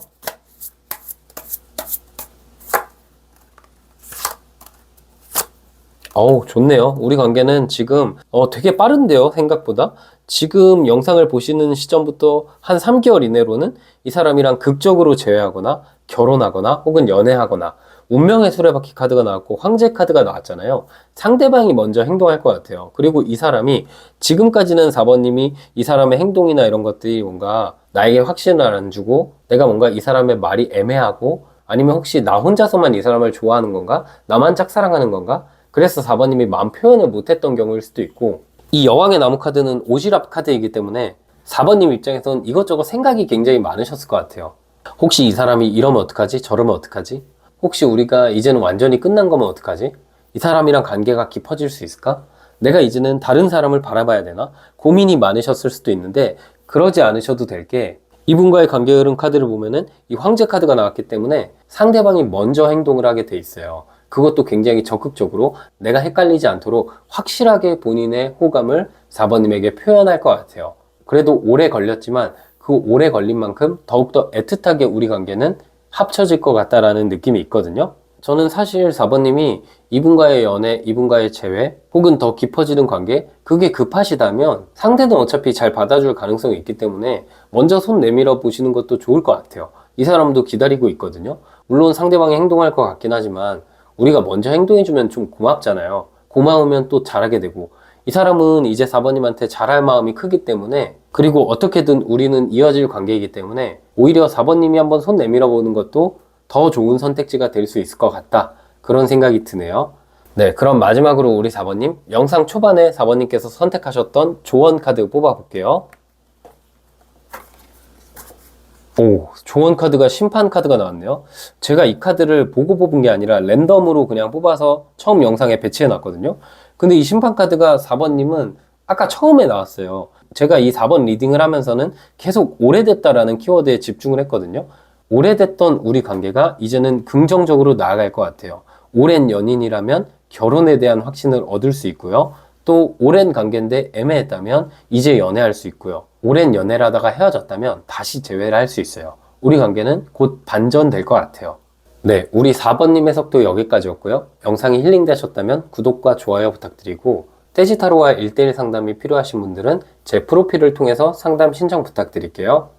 어우, 좋네요. 우리 관계는 지금 되게 빠른데요, 생각보다. 지금 영상을 보시는 시점부터 한 3개월 이내로는 이 사람이랑 극적으로 재회하거나 결혼하거나 혹은 연애하거나 운명의 수레바퀴 카드가 나왔고 황제 카드가 나왔잖아요. 상대방이 먼저 행동할 것 같아요. 그리고 이 사람이 지금까지는 4번님이 이 사람의 행동이나 이런 것들이 뭔가 나에게 확신을 안 주고 내가 뭔가 이 사람의 말이 애매하고 아니면 혹시 나 혼자서만 이 사람을 좋아하는 건가? 나만 짝사랑하는 건가? 그래서 4번님이 마음 표현을 못했던 경우일 수도 있고, 이 여왕의 나무 카드는 오지랖 카드이기 때문에 4번님 입장에선 이것저것 생각이 굉장히 많으셨을 것 같아요. 혹시 이 사람이 이러면 어떡하지? 저러면 어떡하지? 혹시 우리가 이제는 완전히 끝난 거면 어떡하지? 이 사람이랑 관계가 깊어질 수 있을까? 내가 이제는 다른 사람을 바라봐야 되나? 고민이 많으셨을 수도 있는데 그러지 않으셔도 될 게, 이분과의 관계 흐름 카드를 보면은 이 황제 카드가 나왔기 때문에 상대방이 먼저 행동을 하게 돼 있어요. 그것도 굉장히 적극적으로 내가 헷갈리지 않도록 확실하게 본인의 호감을 4번님에게 표현할 것 같아요. 그래도 오래 걸렸지만 그 오래 걸린 만큼 더욱더 애틋하게 우리 관계는 합쳐질 것 같다라는 느낌이 있거든요. 저는 사실 4번님이 이분과의 연애, 이분과의 재회, 혹은 더 깊어지는 관계, 그게 급하시다면 상대는 어차피 잘 받아줄 가능성이 있기 때문에 먼저 손 내밀어 보시는 것도 좋을 것 같아요. 이 사람도 기다리고 있거든요. 물론 상대방이 행동할 것 같긴 하지만 우리가 먼저 행동해주면 좀 고맙잖아요. 고마우면 또 잘하게 되고, 이 사람은 이제 4번님한테 잘할 마음이 크기 때문에, 그리고 어떻게든 우리는 이어질 관계이기 때문에 오히려 4번님이 한번 손 내밀어 보는 것도 더 좋은 선택지가 될 수 있을 것 같다, 그런 생각이 드네요. 네, 그럼 마지막으로 우리 4번님, 영상 초반에 4번님께서 선택하셨던 조언 카드 뽑아볼게요. 오, 조언 카드가 심판 카드가 나왔네요. 제가 이 카드를 보고 뽑은 게 아니라 랜덤으로 그냥 뽑아서 처음 영상에 배치해 놨거든요. 근데 이 심판 카드가 4번님은 아까 처음에 나왔어요. 제가 이 4번 리딩을 하면서는 계속 오래됐다라는 키워드에 집중을 했거든요. 오래됐던 우리 관계가 이제는 긍정적으로 나아갈 것 같아요. 오랜 연인이라면 결혼에 대한 확신을 얻을 수 있고요. 또 오랜 관계인데 애매했다면 이제 연애할 수 있고요. 오랜 연애를 하다가 헤어졌다면 다시 재회를 할 수 있어요. 우리 관계는 곧 반전될 것 같아요. 네, 우리 4번님 해석도 여기까지였고요. 영상이 힐링되셨다면 구독과 좋아요 부탁드리고, 떼지타로와 1대1 상담이 필요하신 분들은 제 프로필을 통해서 상담 신청 부탁드릴게요.